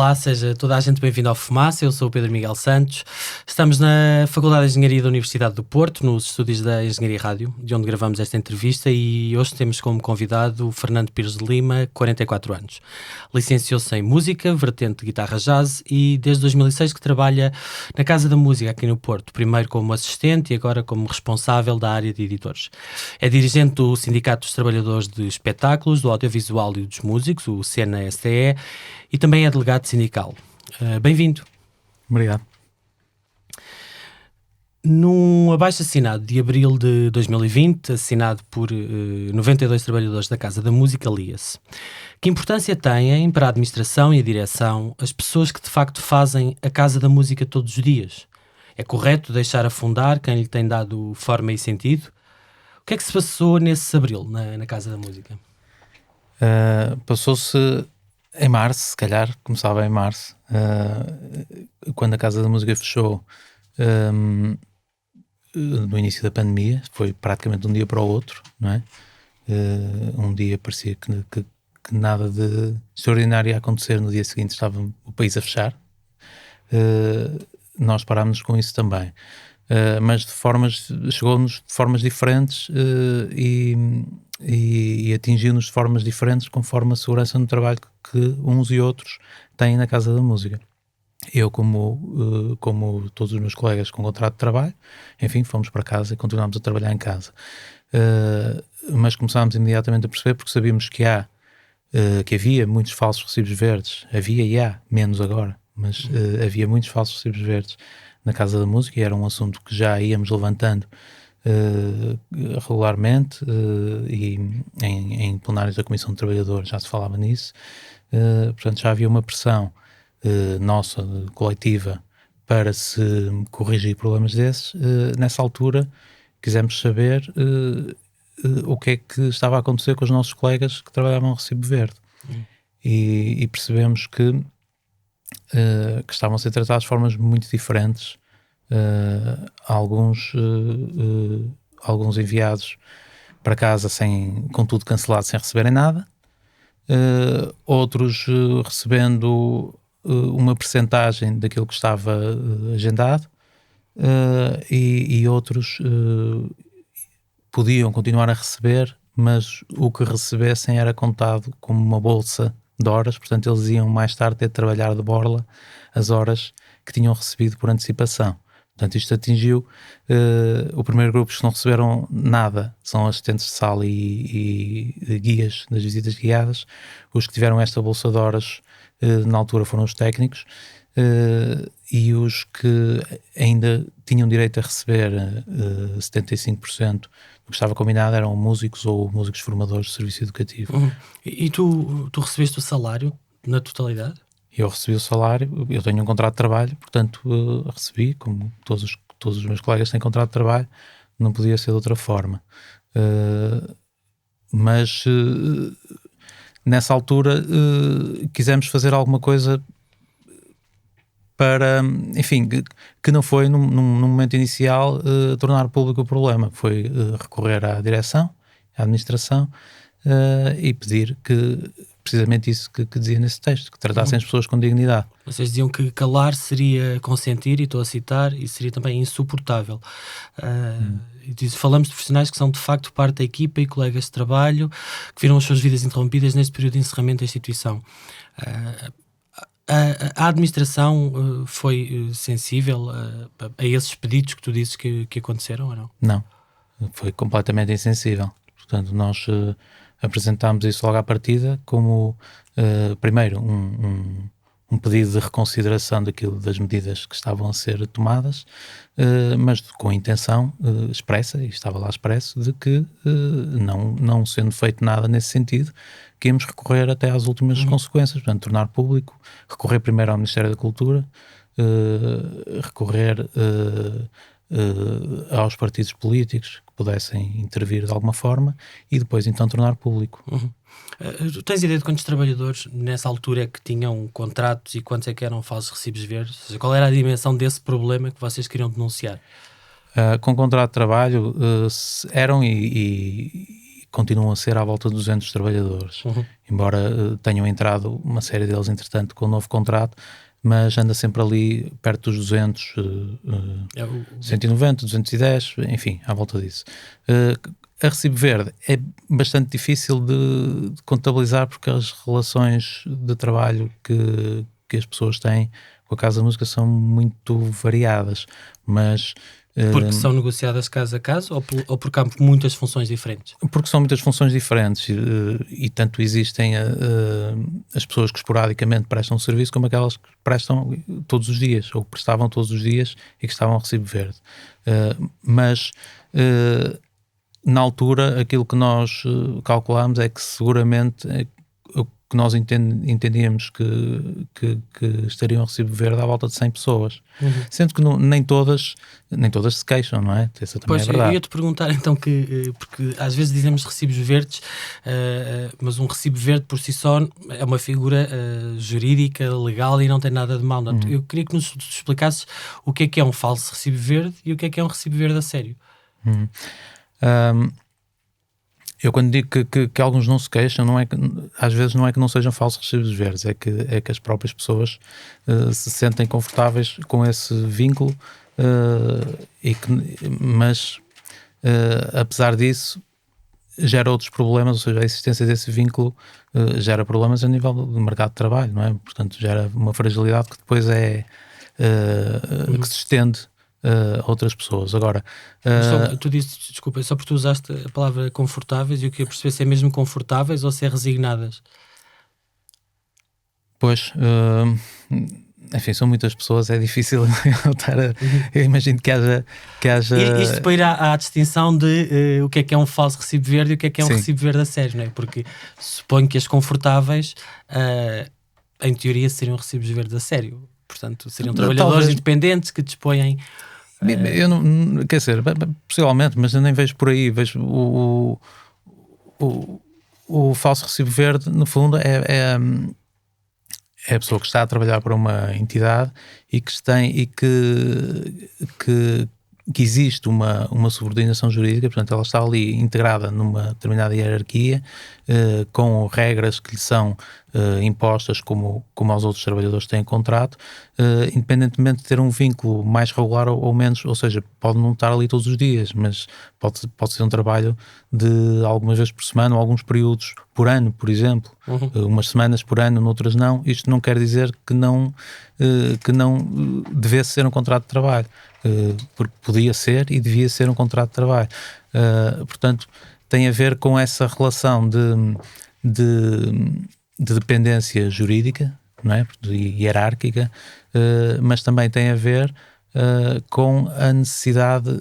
Olá, seja toda a gente bem-vinda ao Fumaça. Eu sou o Pedro Miguel Santos. Estamos na Faculdade de Engenharia da Universidade do Porto, nos estúdios da Engenharia Rádio, de onde gravamos esta entrevista, e hoje temos como convidado o Fernando Pires de Lima, 44 anos. Licenciou-se em Música, vertente de guitarra jazz, e desde 2006 que trabalha na Casa da Música aqui no Porto, primeiro como assistente e agora como responsável da área de editores. É dirigente do Sindicato dos Trabalhadores de Espetáculos, do Audiovisual e dos Músicos, o CNSTE, e também é delegado sindical. Bem-vindo. Obrigado. Num abaixo-assinado de abril de 2020, assinado por 92 trabalhadores da Casa da Música, lia-se: que importância têm para a administração e a direção as pessoas que de facto fazem a Casa da Música todos os dias? É correto deixar afundar quem lhe tem dado forma e sentido? O que é que se passou nesse abril na Casa da Música? Passou-se em março, se calhar, começava em março, quando a Casa da Música fechou, no início da pandemia. Foi praticamente de um dia para o outro, não é? Um dia parecia que nada de extraordinário ia acontecer, no dia seguinte estava o país a fechar. Nós parámos com isso também, mas chegou-nos de formas diferentes, e atingiu-nos de formas diferentes conforme a segurança no trabalho que uns e outros têm na Casa da Música. Eu, como todos os meus colegas com contrato de trabalho, enfim, fomos para casa e continuámos a trabalhar em casa. Mas começámos imediatamente a perceber, porque sabíamos que havia muitos falsos recibos verdes. Havia e há, menos agora, mas havia muitos falsos recibos verdes na Casa da Música, e era um assunto que já íamos levantando regularmente, e em plenários da Comissão de Trabalhadores já se falava nisso. Portanto, já havia uma pressão nossa, coletiva, para se corrigir problemas desses. Nessa altura quisemos saber o que é que estava a acontecer com os nossos colegas que trabalhavam no Recibo Verde. E percebemos que estavam a ser tratados de formas muito diferentes. Alguns enviados para casa com tudo cancelado, sem receberem nada, outros recebendo uma percentagem daquilo que estava agendado, e outros podiam continuar a receber, mas o que recebessem era contado como uma bolsa de horas. Portanto, eles iam mais tarde ter de trabalhar de borla as horas que tinham recebido por antecipação. Portanto, isto atingiu o primeiro grupo. Que não receberam nada são assistentes de sala e guias das visitas guiadas. Os que tiveram esta bolsa de horas na altura foram os técnicos, e os que ainda tinham direito a receber 75% do que estava combinado eram músicos ou músicos formadores de serviço educativo. E tu recebeste o salário na totalidade? Eu recebi o salário. Eu tenho um contrato de trabalho, portanto recebi, como todos os meus colegas têm contrato de trabalho, não podia ser de outra forma. Mas nessa altura quisemos fazer alguma coisa para, enfim, que não foi num momento inicial tornar público o problema. Foi recorrer à direção, à administração, e pedir precisamente isso que dizia nesse texto, que tratassem as pessoas com dignidade. Vocês diziam que calar seria consentir, e estou a citar, e seria também insuportável. Falamos de profissionais que são de facto parte da equipa e colegas de trabalho, que viram as suas vidas interrompidas neste período de encerramento da instituição. A administração foi sensível a esses pedidos que tu dizes que aconteceram, ou não? Não, foi completamente insensível. Portanto, nós apresentámos isso logo à partida como, primeiro, um pedido de reconsideração das medidas que estavam a ser tomadas, mas com a intenção expressa, e estava lá expresso, de que, não sendo feito nada nesse sentido, que íamos recorrer até às últimas consequências. Portanto, tornar público, recorrer primeiro ao Ministério da Cultura, recorrer aos partidos políticos que pudessem intervir de alguma forma, e depois então tornar público. Tu tens ideia de quantos trabalhadores nessa altura é que tinham contratos e quantos é que eram falsos recibos verdes? Ou seja, qual era a dimensão desse problema que vocês queriam denunciar? Com contrato de trabalho eram e continuam a ser à volta de 200 trabalhadores, embora tenham entrado uma série deles, entretanto, com um novo contrato, mas anda sempre ali perto dos 200, 190, 210, enfim, à volta disso. A Recibo Verde é bastante difícil de contabilizar, porque as relações de trabalho que as pessoas têm com a Casa da Música são muito variadas, mas... Porque são negociadas caso a caso ou porque há muitas funções diferentes? Porque são muitas funções diferentes e tanto existem as pessoas que esporadicamente prestam serviço como aquelas que prestam todos os dias ou que prestavam todos os dias e que estavam a Recibo Verde. Mas na altura aquilo que nós calculámos é que seguramente o que nós entendíamos que estariam a Recibo Verde à volta de 100 pessoas. Sendo que nem todas se queixam, não é? Essa também pois, é verdade. Eu ia-te perguntar então porque às vezes dizemos recibos verdes, mas um recibo verde por si só é uma figura jurídica, legal e não tem nada de mal. Eu queria que nos explicasses o que é um falso recibo verde e o que é um recibo verde a sério. Eu quando digo que alguns não se queixam, às vezes não é que não sejam falsos recibos verdes, é que as próprias pessoas se sentem confortáveis com esse vínculo, mas apesar disso gera outros problemas, ou seja, a existência desse vínculo gera problemas a nível do mercado de trabalho, não é? Portanto, gera uma fragilidade que depois que se estende outras pessoas. Agora, tu dizes, desculpa, só porque tu usaste a palavra confortáveis e eu queria perceber se é mesmo confortáveis ou se é resignadas. Pois, enfim, são muitas pessoas, é difícil estar eu imagino que haja... Isto para ir à distinção de o que é um falso recibo verde e o que é um Sim. recibo verde a sério, não é? Porque suponho que as confortáveis em teoria seriam recibos verdes a sério. Portanto, seriam trabalhadores independentes que dispõem... Eu não, quer dizer, possivelmente, mas eu nem vejo por aí. Vejo o falso recibo verde, no fundo, é a pessoa que está a trabalhar para uma entidade e que existe uma subordinação jurídica, portanto ela está ali integrada numa determinada hierarquia, com regras que lhe são impostas como aos outros trabalhadores que têm contrato, independentemente de ter um vínculo mais regular ou menos, ou seja, pode não estar ali todos os dias, mas pode ser um trabalho de algumas vezes por semana ou alguns períodos por ano, por exemplo, umas semanas por ano, noutras não. Isto não quer dizer que não devesse ser um contrato de trabalho, porque podia ser e devia ser um contrato de trabalho. Portanto, tem a ver com essa relação de dependência jurídica, não é? Hierárquica, mas também tem a ver com a necessidade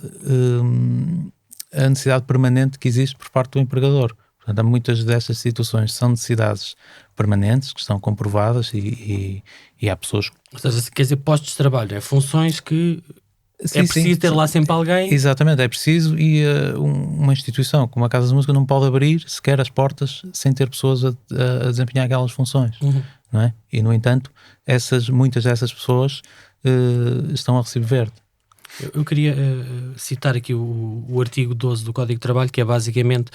permanente que existe por parte do empregador. Portanto, há muitas dessas situações são necessidades permanentes, que estão comprovadas e há pessoas... Ou seja, quer dizer, postos de trabalho, funções que é preciso ter lá sempre alguém. Exatamente, é preciso, e uma instituição como a Casa da Música não pode abrir sequer as portas sem ter pessoas a desempenhar aquelas funções, não é? E, no entanto, muitas dessas pessoas estão a recibo verde. Eu queria citar aqui o artigo 12 do Código de Trabalho, que é basicamente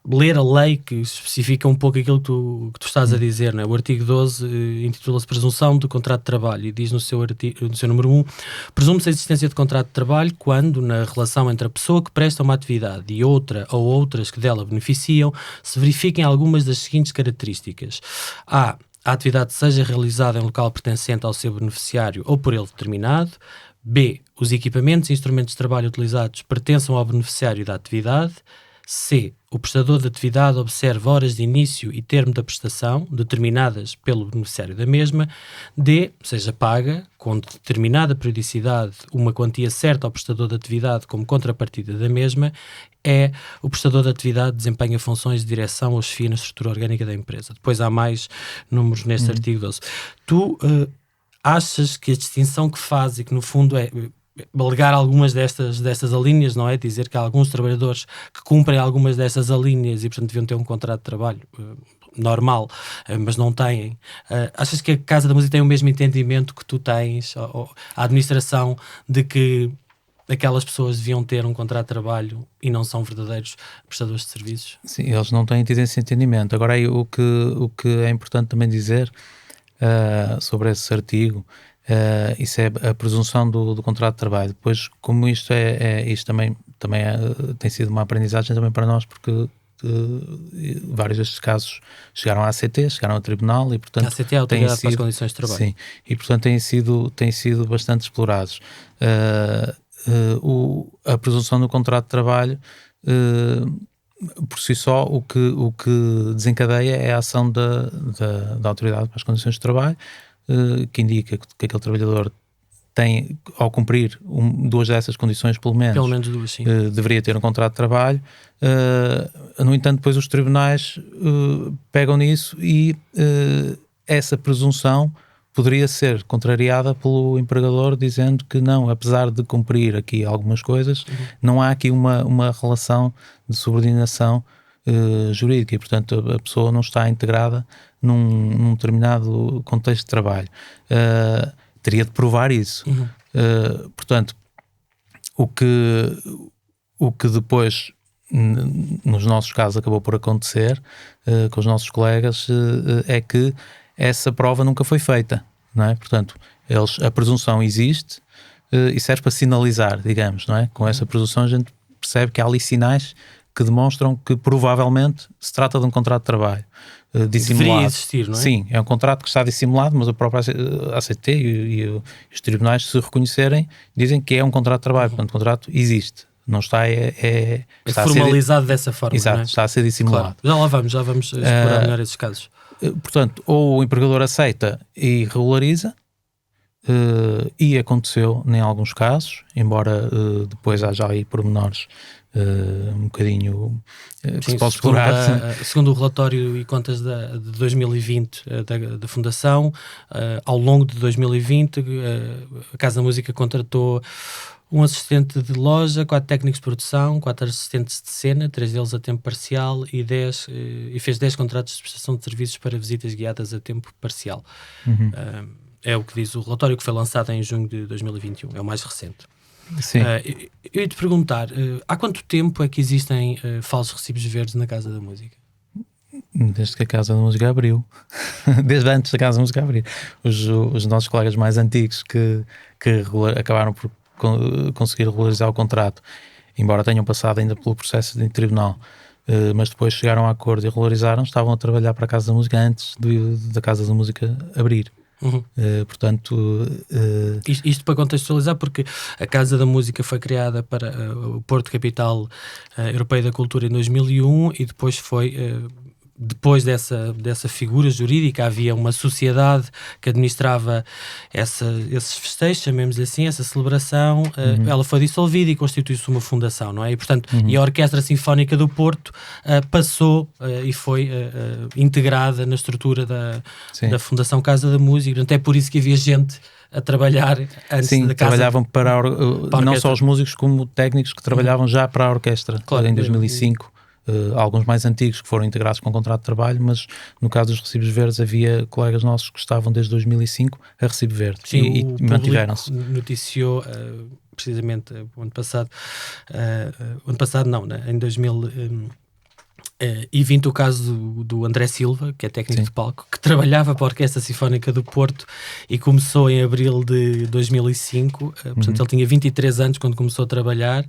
ler a lei que especifica um pouco aquilo que tu estás a dizer, não é? O artigo 12 intitula-se Presunção de Contrato de Trabalho e diz no seu número 1: presume-se a existência de contrato de trabalho quando, na relação entre a pessoa que presta uma atividade e outra ou outras que dela beneficiam, se verifiquem algumas das seguintes características. A atividade seja realizada em local pertencente ao seu beneficiário ou por ele determinado. B, os equipamentos e instrumentos de trabalho utilizados pertençam ao beneficiário da atividade. C, o prestador de atividade observa horas de início e termo da prestação, determinadas pelo beneficiário da mesma. D, seja paga, com determinada periodicidade, uma quantia certa ao prestador de atividade como contrapartida da mesma. E, o prestador de atividade desempenha funções de direção ou chefia na estrutura orgânica da empresa. Depois há mais números neste artigo 12. Tu achas que a distinção que faz e que no fundo é alegar algumas destas alíneas, não é? Dizer que há alguns trabalhadores que cumprem algumas dessas alíneas e, portanto, deviam ter um contrato de trabalho normal, mas não têm. Achas que a Casa da Música tem o mesmo entendimento que tu tens, ou a administração, de que aquelas pessoas deviam ter um contrato de trabalho e não são verdadeiros prestadores de serviços? Sim, eles não têm tido esse entendimento. Agora, aí, o que é importante também dizer sobre esse artigo, isso é a presunção do contrato de trabalho. Depois, como isto isto também tem sido uma aprendizagem também para nós, porque vários destes casos chegaram à ACT, chegaram ao tribunal e, portanto, A ACT é a Autoridade para as Condições de Trabalho. Sim, e, portanto, têm sido bastante explorados. A presunção do contrato de trabalho, por si só, o que desencadeia é a ação da Autoridade para as Condições de Trabalho, que indica que aquele trabalhador tem, ao cumprir duas dessas condições, pelo menos duas, sim. Deveria ter um contrato de trabalho. No entanto, depois os tribunais pegam nisso e essa presunção poderia ser contrariada pelo empregador, dizendo que não, apesar de cumprir aqui algumas coisas, não há aqui uma relação de subordinação jurídica e, portanto, a pessoa não está integrada num determinado contexto de trabalho. Teria de provar isso. Portanto, o que depois, nos nossos casos, acabou por acontecer com os nossos colegas, é que essa prova nunca foi feita, não é? Portanto, a presunção existe e serve para sinalizar, digamos, não é? Com essa presunção a gente percebe que há ali sinais que demonstram que provavelmente se trata de um contrato de trabalho dissimulado. Deveria existir, não é? Sim, é um contrato que está dissimulado, mas a própria ACT e os tribunais, se reconhecerem, dizem que é um contrato de trabalho. Portanto, o contrato existe. Não está, está formalizado dessa forma. Exato, não é? Está a ser dissimulado. Claro. Já vamos explorar melhor esses casos. Portanto, ou o empregador aceita e regulariza, e aconteceu em alguns casos, embora depois haja aí pormenores um bocadinho que se pode explorar. Segundo o relatório e contas de 2020 da Fundação, ao longo de 2020 a Casa da Música contratou um assistente de loja, 4 técnicos de produção, 4 assistentes de cena, 3 deles a tempo parcial e fez 10 contratos de prestação de serviços para visitas guiadas a tempo parcial. É o que diz o relatório, que foi lançado em junho de 2021, é o mais recente. Sim. Eu ia te perguntar, há quanto tempo é que existem falsos recibos verdes na Casa da Música? Desde que a Casa da Música abriu. Desde antes da Casa da Música abrir. Os nossos colegas mais antigos que acabaram por conseguir regularizar o contrato, embora tenham passado ainda pelo processo de tribunal, mas depois chegaram a acordo e regularizaram, estavam a trabalhar para a Casa da Música antes da Casa da Música abrir. Portanto, isto para contextualizar, porque a Casa da Música foi criada para o Porto Capital Europeia da Cultura em 2001 e depois foi depois dessa figura jurídica havia uma sociedade que administrava esses festejos, chamemos-lhe assim, essa celebração. Ela foi dissolvida e constituiu-se uma fundação, não é? E, portanto, e a Orquestra Sinfónica do Porto passou e foi integrada na estrutura da Fundação Casa da Música. Portanto, é por isso que havia gente a trabalhar antes da Casa. Trabalhavam para não só os músicos como técnicos que trabalhavam já para a orquestra, claro, em 2005. Alguns mais antigos que foram integrados com o contrato de trabalho, mas no caso dos recibos verdes havia colegas nossos que estavam desde 2005 a recibo verde. Sim, e mantiveram-se. Noticiou precisamente o ano passado, em 2020 o caso do André Silva, que é técnico de palco, que trabalhava para a Orquestra Sinfónica do Porto e começou em abril de 2005, portanto ele tinha 23 anos quando começou a trabalhar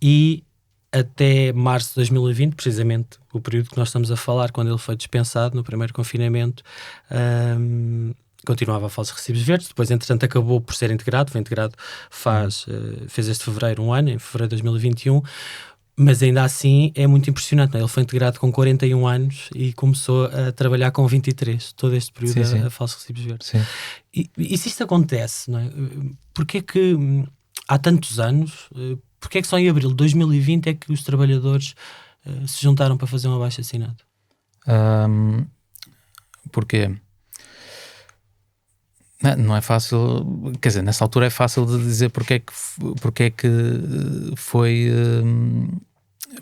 e até março de 2020, precisamente o período que nós estamos a falar, quando ele foi dispensado no primeiro confinamento, continuava a falsos recibos verdes. Depois, entretanto, acabou por ser integrado, foi integrado fez este fevereiro em fevereiro de 2021, mas ainda assim é muito impressionante, não é? Ele foi integrado com 41 anos e começou a trabalhar com 23, todo este período a falsos recibos verdes. E se isto acontece, não é? Porquê que há tantos anos... Porque é que só em abril de 2020 é que os trabalhadores se juntaram para fazer um abaixo-assinado? Porquê? Não é fácil, quer dizer, nessa altura é fácil de dizer porque é que foi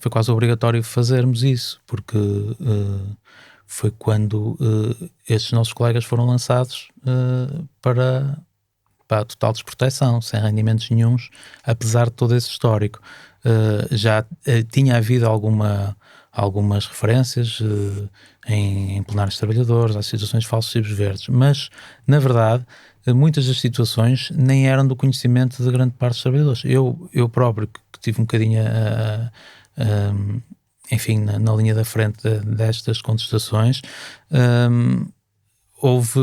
quase obrigatório fazermos isso, porque foi quando estes nossos colegas foram lançados para total desproteção, sem rendimentos nenhuns, apesar de todo esse histórico. Já tinha havido algumas referências em plenários de trabalhadores, às situações de falsos recibos verdes, mas, na verdade, muitas das situações nem eram do conhecimento de grande parte dos trabalhadores. Eu próprio, que tive um bocadinho enfim, na linha da frente destas contestações, houve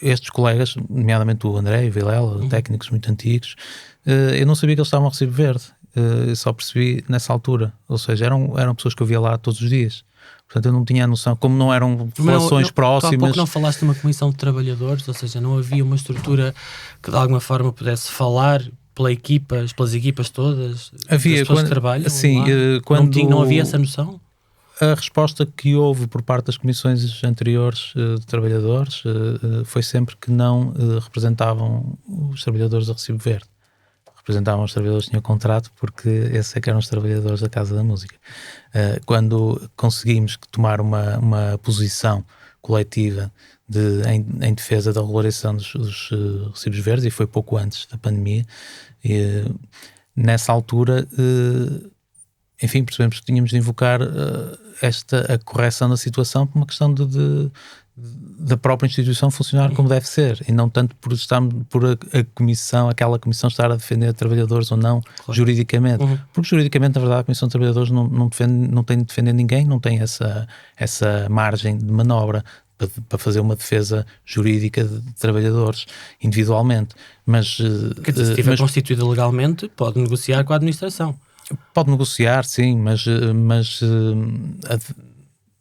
estes colegas, nomeadamente o André e o Vilela, técnicos muito antigos, eu não sabia que eles estavam a recibo verde, eu só percebi nessa altura, ou seja, eram pessoas que eu via lá todos os dias. Portanto, eu não tinha a noção, como não eram relações próximas. Há pouco não falaste de uma comissão de trabalhadores, ou seja, não havia uma estrutura que de alguma forma pudesse falar pelas equipas todas, havia, das pessoas que trabalham? Sim, quando não havia essa noção? A resposta que houve por parte das comissões anteriores de trabalhadores foi sempre que não representavam os trabalhadores a recibo verde. Representavam os trabalhadores que tinham contrato, porque esses é que eram os trabalhadores da Casa da Música. Quando conseguimos tomar uma posição coletiva em defesa da regularização dos recibos verdes, e foi pouco antes da pandemia, nessa altura, enfim, percebemos que tínhamos de invocar a correção da situação por uma questão da própria instituição funcionar como deve ser, e não tanto por aquela comissão estar a defender trabalhadores ou não, claro, juridicamente. Porque juridicamente, na verdade, a Comissão de Trabalhadores não tem de defender ninguém, não tem essa margem de manobra para fazer uma defesa jurídica de trabalhadores individualmente. Mas quer dizer, se estiver constituída legalmente, pode negociar com a administração. Pode negociar, sim, mas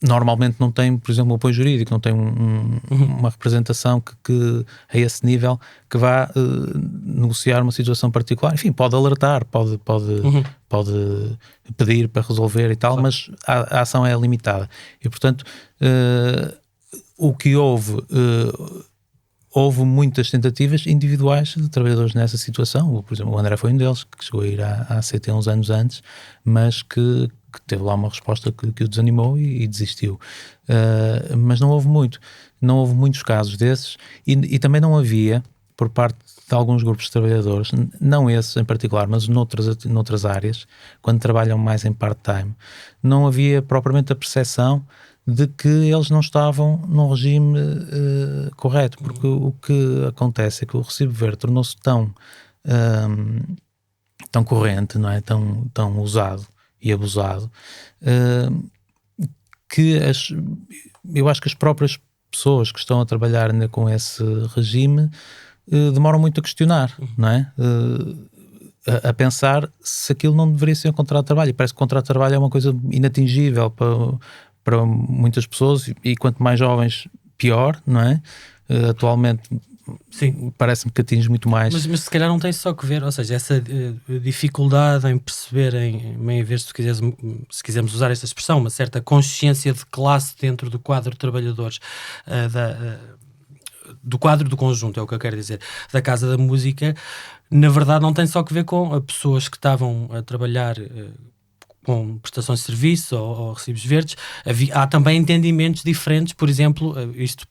normalmente não tem, por exemplo, um apoio jurídico, não tem uma representação que a esse nível que vá negociar uma situação particular. Enfim, pode alertar, pode pedir para resolver e tal, claro, mas a ação é limitada. E, portanto, o que houve muitas tentativas individuais de trabalhadores nessa situação. Por exemplo, o André foi um deles, que chegou a ir à ACT uns anos antes, mas que teve lá uma resposta que o desanimou e desistiu. Mas não houve muitos casos desses, e também não havia, por parte de alguns grupos de trabalhadores, não esses em particular, mas noutras áreas, quando trabalham mais em part-time, não havia propriamente a percepção de que eles não estavam num regime correto, porque o que acontece é que o recibo verde tornou-se tão corrente, não é? Tão usado e abusado, que eu acho que as próprias pessoas que estão a trabalhar ainda com esse regime demoram muito a questionar, não é? A pensar se aquilo não deveria ser um contrato de trabalho. E parece que o contrato de trabalho é uma coisa inatingível para muitas pessoas, e quanto mais jovens, pior, não é? Atualmente, sim, parece-me que atinge muito mais. Mas se calhar não tem só que ver, ou seja, essa dificuldade em perceberem, em vez de, se quisermos usar esta expressão, uma certa consciência de classe dentro do quadro de trabalhadores, do quadro do conjunto, é o que eu quero dizer, da Casa da Música, na verdade não tem só que ver com pessoas que estavam a trabalhar com prestações de serviço ou recibos verdes. Há também entendimentos diferentes, por exemplo, isto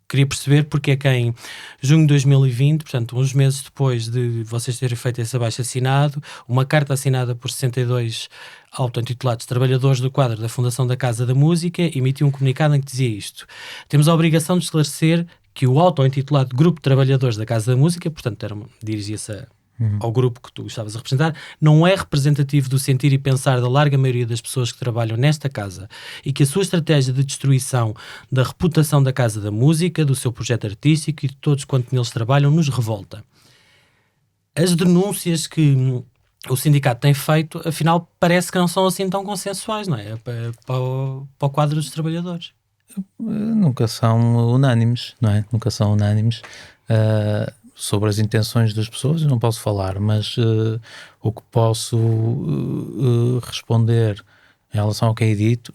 queria perceber porque é que em junho de 2020, portanto, uns meses depois de vocês terem feito esse abaixo-assinado, uma carta assinada por 62 auto-intitulados trabalhadores do quadro da Fundação da Casa da Música emitiu um comunicado em que dizia isto: temos a obrigação de esclarecer que o auto-intitulado Grupo de Trabalhadores da Casa da Música, portanto, dirigia-se ao grupo que tu estavas a representar, não é representativo do sentir e pensar da larga maioria das pessoas que trabalham nesta casa, e que a sua estratégia de destruição da reputação da Casa da Música, do seu projeto artístico e de todos quanto neles trabalham nos revolta. As denúncias que o sindicato tem feito, afinal, parece que não são assim tão consensuais, não é? Para o quadro dos trabalhadores. Nunca são unânimes, não é? Nunca são unânimes. Sobre as intenções das pessoas eu não posso falar, mas o que posso responder em relação ao que é dito,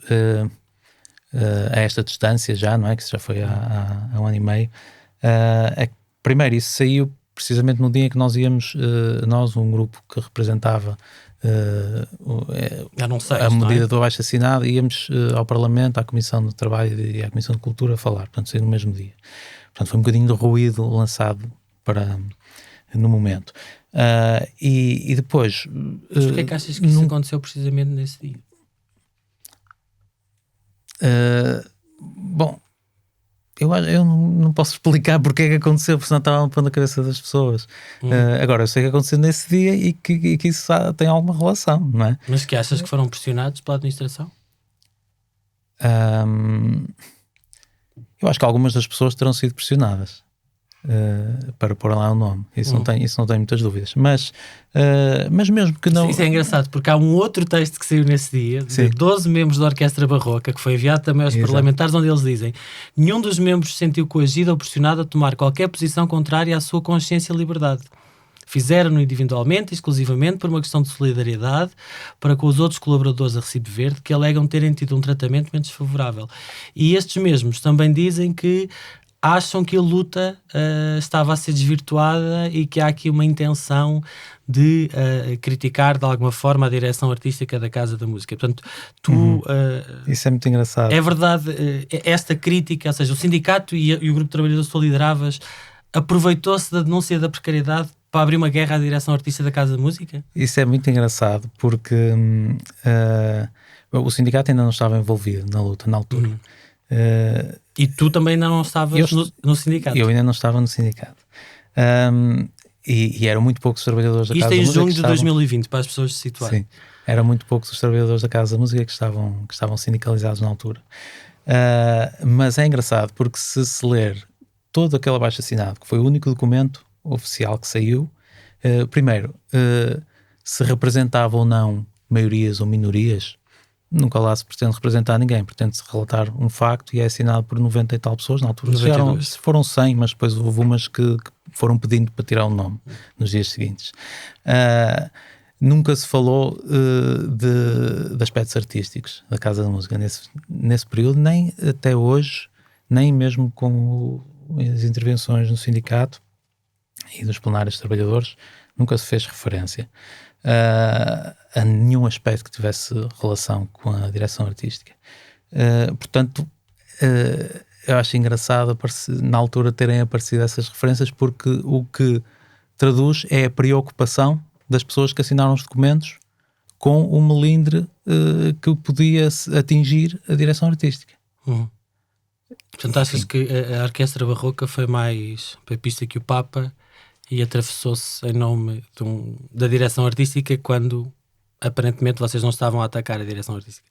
a esta distância já, não é? Que já foi há um ano e meio, é que, primeiro, isso saiu precisamente no dia em que nós íamos, um grupo que representava a medida do abaixo-assinado, íamos ao Parlamento, à Comissão de Trabalho e à Comissão de Cultura a falar, portanto saiu no mesmo dia. Portanto foi um bocadinho de ruído lançado no momento. E depois... Mas porquê é que achas que isso aconteceu precisamente nesse dia? Bom, eu não posso explicar porque é que aconteceu, porque senão estava pondo na cabeça das pessoas. Agora, eu sei que aconteceu nesse dia e que isso tem alguma relação, não é? Mas que achas que foram pressionados pela administração? Eu acho que algumas das pessoas terão sido pressionadas para pôr lá o nome. Isso não tenho muitas dúvidas. Mas mesmo que não... Isso é engraçado, porque há um outro texto que saiu nesse dia, de 12 membros da Orquestra Barroca, que foi enviado também aos parlamentares, onde eles dizem: nenhum dos membros se sentiu coagido ou pressionado a tomar qualquer posição contrária à sua consciência e liberdade. Fizeram-no individualmente, exclusivamente por uma questão de solidariedade para com os outros colaboradores da Recife Verde, que alegam terem tido um tratamento menos favorável. E estes mesmos também dizem que acham que a luta estava a ser desvirtuada e que há aqui uma intenção de criticar de alguma forma a direção artística da Casa da Música. Portanto, isso é muito engraçado. É verdade, esta crítica, ou seja, o sindicato e o grupo de trabalhadores que tu lideravas aproveitou-se da denúncia da precariedade para abrir uma guerra à direção artística da Casa da Música? Isso é muito engraçado, porque o sindicato ainda não estava envolvido na luta, na altura. E tu também ainda não estavas no sindicato? Eu ainda não estava no sindicato. E eram muito poucos os trabalhadores da Casa da Música. Isto em junho de 2020, para as pessoas se situarem. Sim, eram muito poucos os trabalhadores da Casa da Música que estavam sindicalizados na altura. Mas é engraçado, porque se ler todo aquele abaixo-assinado, que foi o único documento oficial que saiu, primeiro, se representava ou não maiorias ou minorias, nunca lá se pretende representar ninguém, pretende-se relatar um facto e é assinado por 90 e tal pessoas. Na altura foram 100, mas depois houve umas que foram pedindo para tirar o nome nos dias seguintes. Nunca se falou de aspectos artísticos da Casa da Música nesse período, nem até hoje, nem mesmo com as intervenções no sindicato e dos plenários de trabalhadores, nunca se fez referência a nenhum aspecto que tivesse relação com a direção artística. Portanto, eu acho engraçado na altura terem aparecido essas referências, porque o que traduz é a preocupação das pessoas que assinaram os documentos com o melindre que podia atingir a direção artística. Portanto, achas que a Orquestra Barroca foi mais papista que o Papa e atravessou-se em nome da direção artística quando aparentemente vocês não estavam a atacar a direção artística?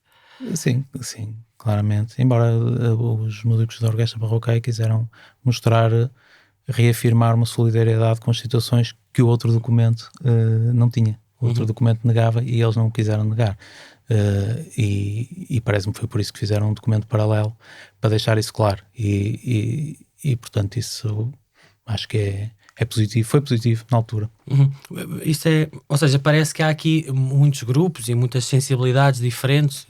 Sim, claramente. Embora os músicos da Orquestra Barroca quiseram reafirmar uma solidariedade com as situações que o outro documento não tinha. O outro documento negava e eles não o quiseram negar. E parece-me que foi por isso que fizeram um documento paralelo, para deixar isso claro. E portanto, isso acho que é positivo, foi positivo na altura. Isso ou seja, parece que há aqui muitos grupos e muitas sensibilidades diferentes,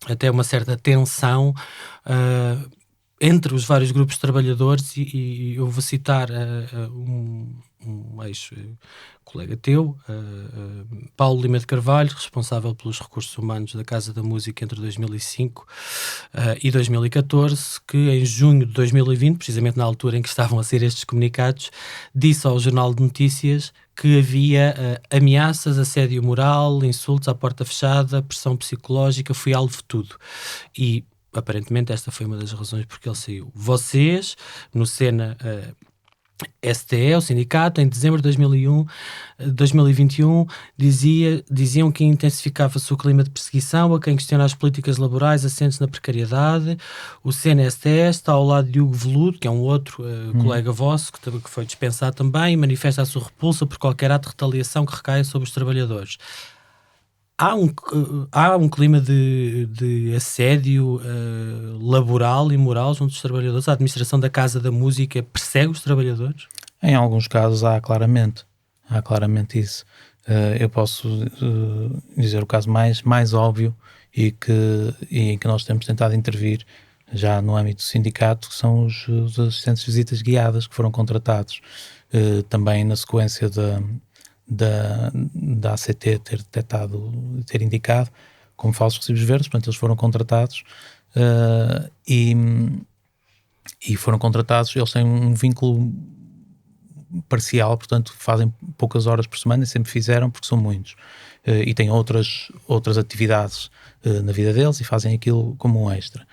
até uma certa tensão entre os vários grupos de trabalhadores, e eu vou citar um ex-colega teu, Paulo Lima de Carvalho, responsável pelos recursos humanos da Casa da Música entre 2005 e 2014, que em junho de 2020, precisamente na altura em que estavam a ser estes comunicados, disse ao Jornal de Notícias que havia ameaças, assédio moral, insultos à porta fechada, pressão psicológica, foi alvo de tudo. E aparentemente esta foi uma das razões porque ele saiu. Vocês, no Sena STE, o sindicato, em dezembro de 2021, diziam que intensificava-se o clima de perseguição a quem questiona as políticas laborais assentes na precariedade. O CNSTE está ao lado de Hugo Veludo, que é um outro colega vosso, que foi dispensado também, e manifesta a sua repulsa por qualquer ato de retaliação que recaia sobre os trabalhadores. Há um clima de assédio laboral e moral junto dos trabalhadores? A administração da Casa da Música persegue os trabalhadores? Em alguns casos há claramente isso. Eu posso dizer o caso mais óbvio e em que nós temos tentado intervir já no âmbito do sindicato, que são os assistentes de visitas guiadas que foram contratados também na sequência da ACT ter indicado como falsos recibos verdes. Portanto, eles foram contratados e foram contratados, eles têm um vínculo parcial, portanto fazem poucas horas por semana e sempre fizeram porque são muitos. E têm outras atividades na vida deles e fazem aquilo como um extra.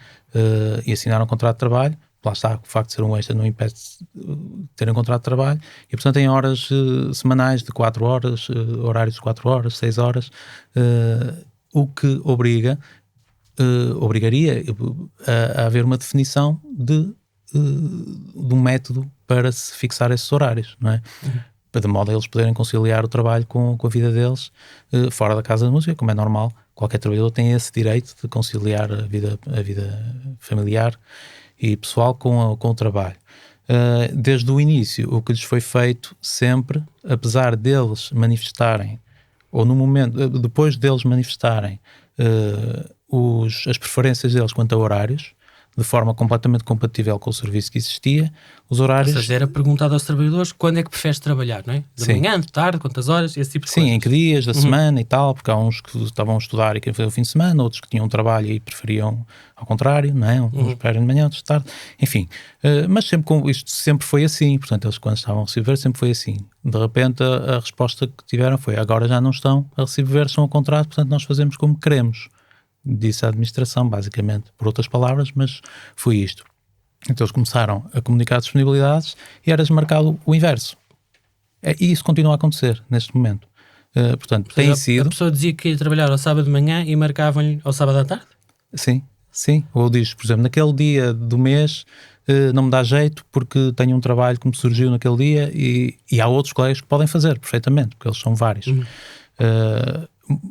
E assinaram um contrato de trabalho. Lá está, o facto de ser um extra não impede de terem um contrato de trabalho, e portanto têm horas semanais de 4 horas, horários de 4 horas, 6 horas, o que obrigaria a haver uma definição de um método para se fixar esses horários, não é? De modo a eles poderem conciliar o trabalho com a vida deles fora da casa de música, como é normal. Qualquer trabalhador tem esse direito de conciliar a vida familiar e pessoal com o trabalho. Desde o início, o que lhes foi feito sempre, apesar deles manifestarem, ou no momento, depois deles manifestarem as preferências deles quanto a horários, de forma completamente compatível com o serviço que existia, os horários... Ou seja, era perguntado aos trabalhadores quando é que preferes trabalhar, não é? De manhã, de tarde, quantas horas, esse tipo de coisas. Sim, em que dias da semana e tal, porque há uns que estavam a estudar e queriam fazer o fim de semana, outros que tinham trabalho e preferiam ao contrário, não é? Uns preferem de manhã, outros de tarde, enfim. Mas isto sempre foi assim, portanto, eles quando estavam a receber sempre foi assim. De repente a resposta que tiveram foi: agora já não estão a receber, estão a contrato, portanto nós fazemos como queremos. Disse a administração, basicamente, por outras palavras, mas foi isto. Então eles começaram a comunicar disponibilidades e era desmarcado o inverso. E isso continua a acontecer neste momento. Portanto, tem sido... A pessoa dizia que ia trabalhar ao sábado de manhã e marcavam-lhe ao sábado à tarde? Sim. Ou diz, por exemplo, naquele dia do mês não me dá jeito porque tenho um trabalho que me surgiu naquele dia, e há outros colegas que podem fazer perfeitamente, porque eles são vários.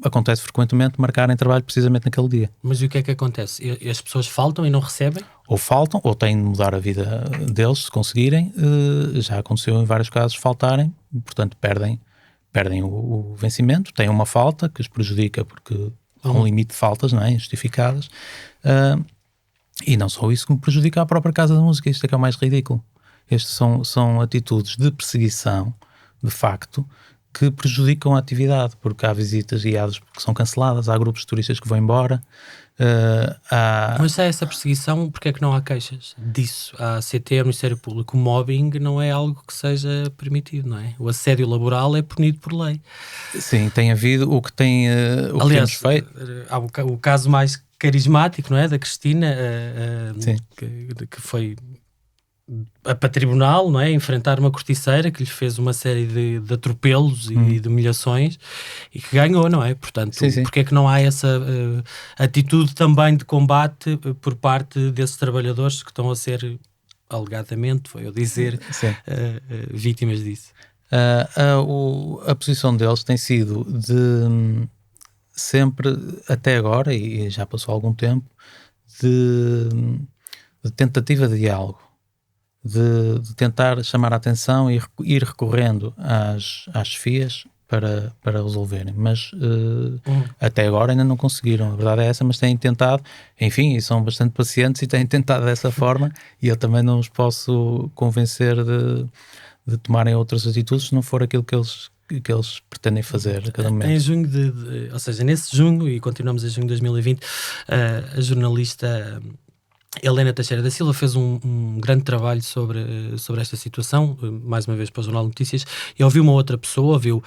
Acontece frequentemente marcarem trabalho precisamente naquele dia. Mas e o que é que acontece? E as pessoas faltam e não recebem? Ou faltam, ou têm de mudar a vida deles, se conseguirem. Já aconteceu em vários casos faltarem, portanto perdem o vencimento, têm uma falta que os prejudica porque há um limite de faltas, não é? Injustificadas. E não só isso, como prejudica a própria Casa da Música. Isto é que é o mais ridículo. Estes são atitudes de perseguição, de facto, que prejudicam a atividade, porque há visitas guiadas que são canceladas, há grupos de turistas que vão embora. Mas se há essa perseguição, porque é que não há queixas disso? A ACT, ao Ministério Público, o mobbing não é algo que seja permitido, não é? O assédio laboral é punido por lei. Sim, tem havido o que tem... Aliás, que feito. Há o caso mais carismático, não é? Da Cristina, que foi para tribunal, não é? Enfrentar uma corticeira que lhe fez uma série de atropelos e de humilhações e que ganhou, não é? Portanto, sim. porque é que não há essa atitude também de combate por parte desses trabalhadores que estão a ser, alegadamente, foi eu dizer, vítimas disso? A posição deles tem sido de sempre, até agora, e já passou algum tempo, de tentativa de diálogo. De tentar chamar a atenção e ir recorrendo às chefias para resolverem, mas até agora ainda não conseguiram, a verdade é essa, mas têm tentado, enfim, e são bastante pacientes e têm tentado dessa forma, e eu também não os posso convencer de tomarem outras atitudes se não for aquilo que eles pretendem fazer a cada momento. Em junho ou seja, nesse junho, e continuamos em junho de 2020, a jornalista Helena Teixeira da Silva fez um grande trabalho sobre esta situação, mais uma vez para o Jornal de Notícias, e ouviu uma outra pessoa, ouviu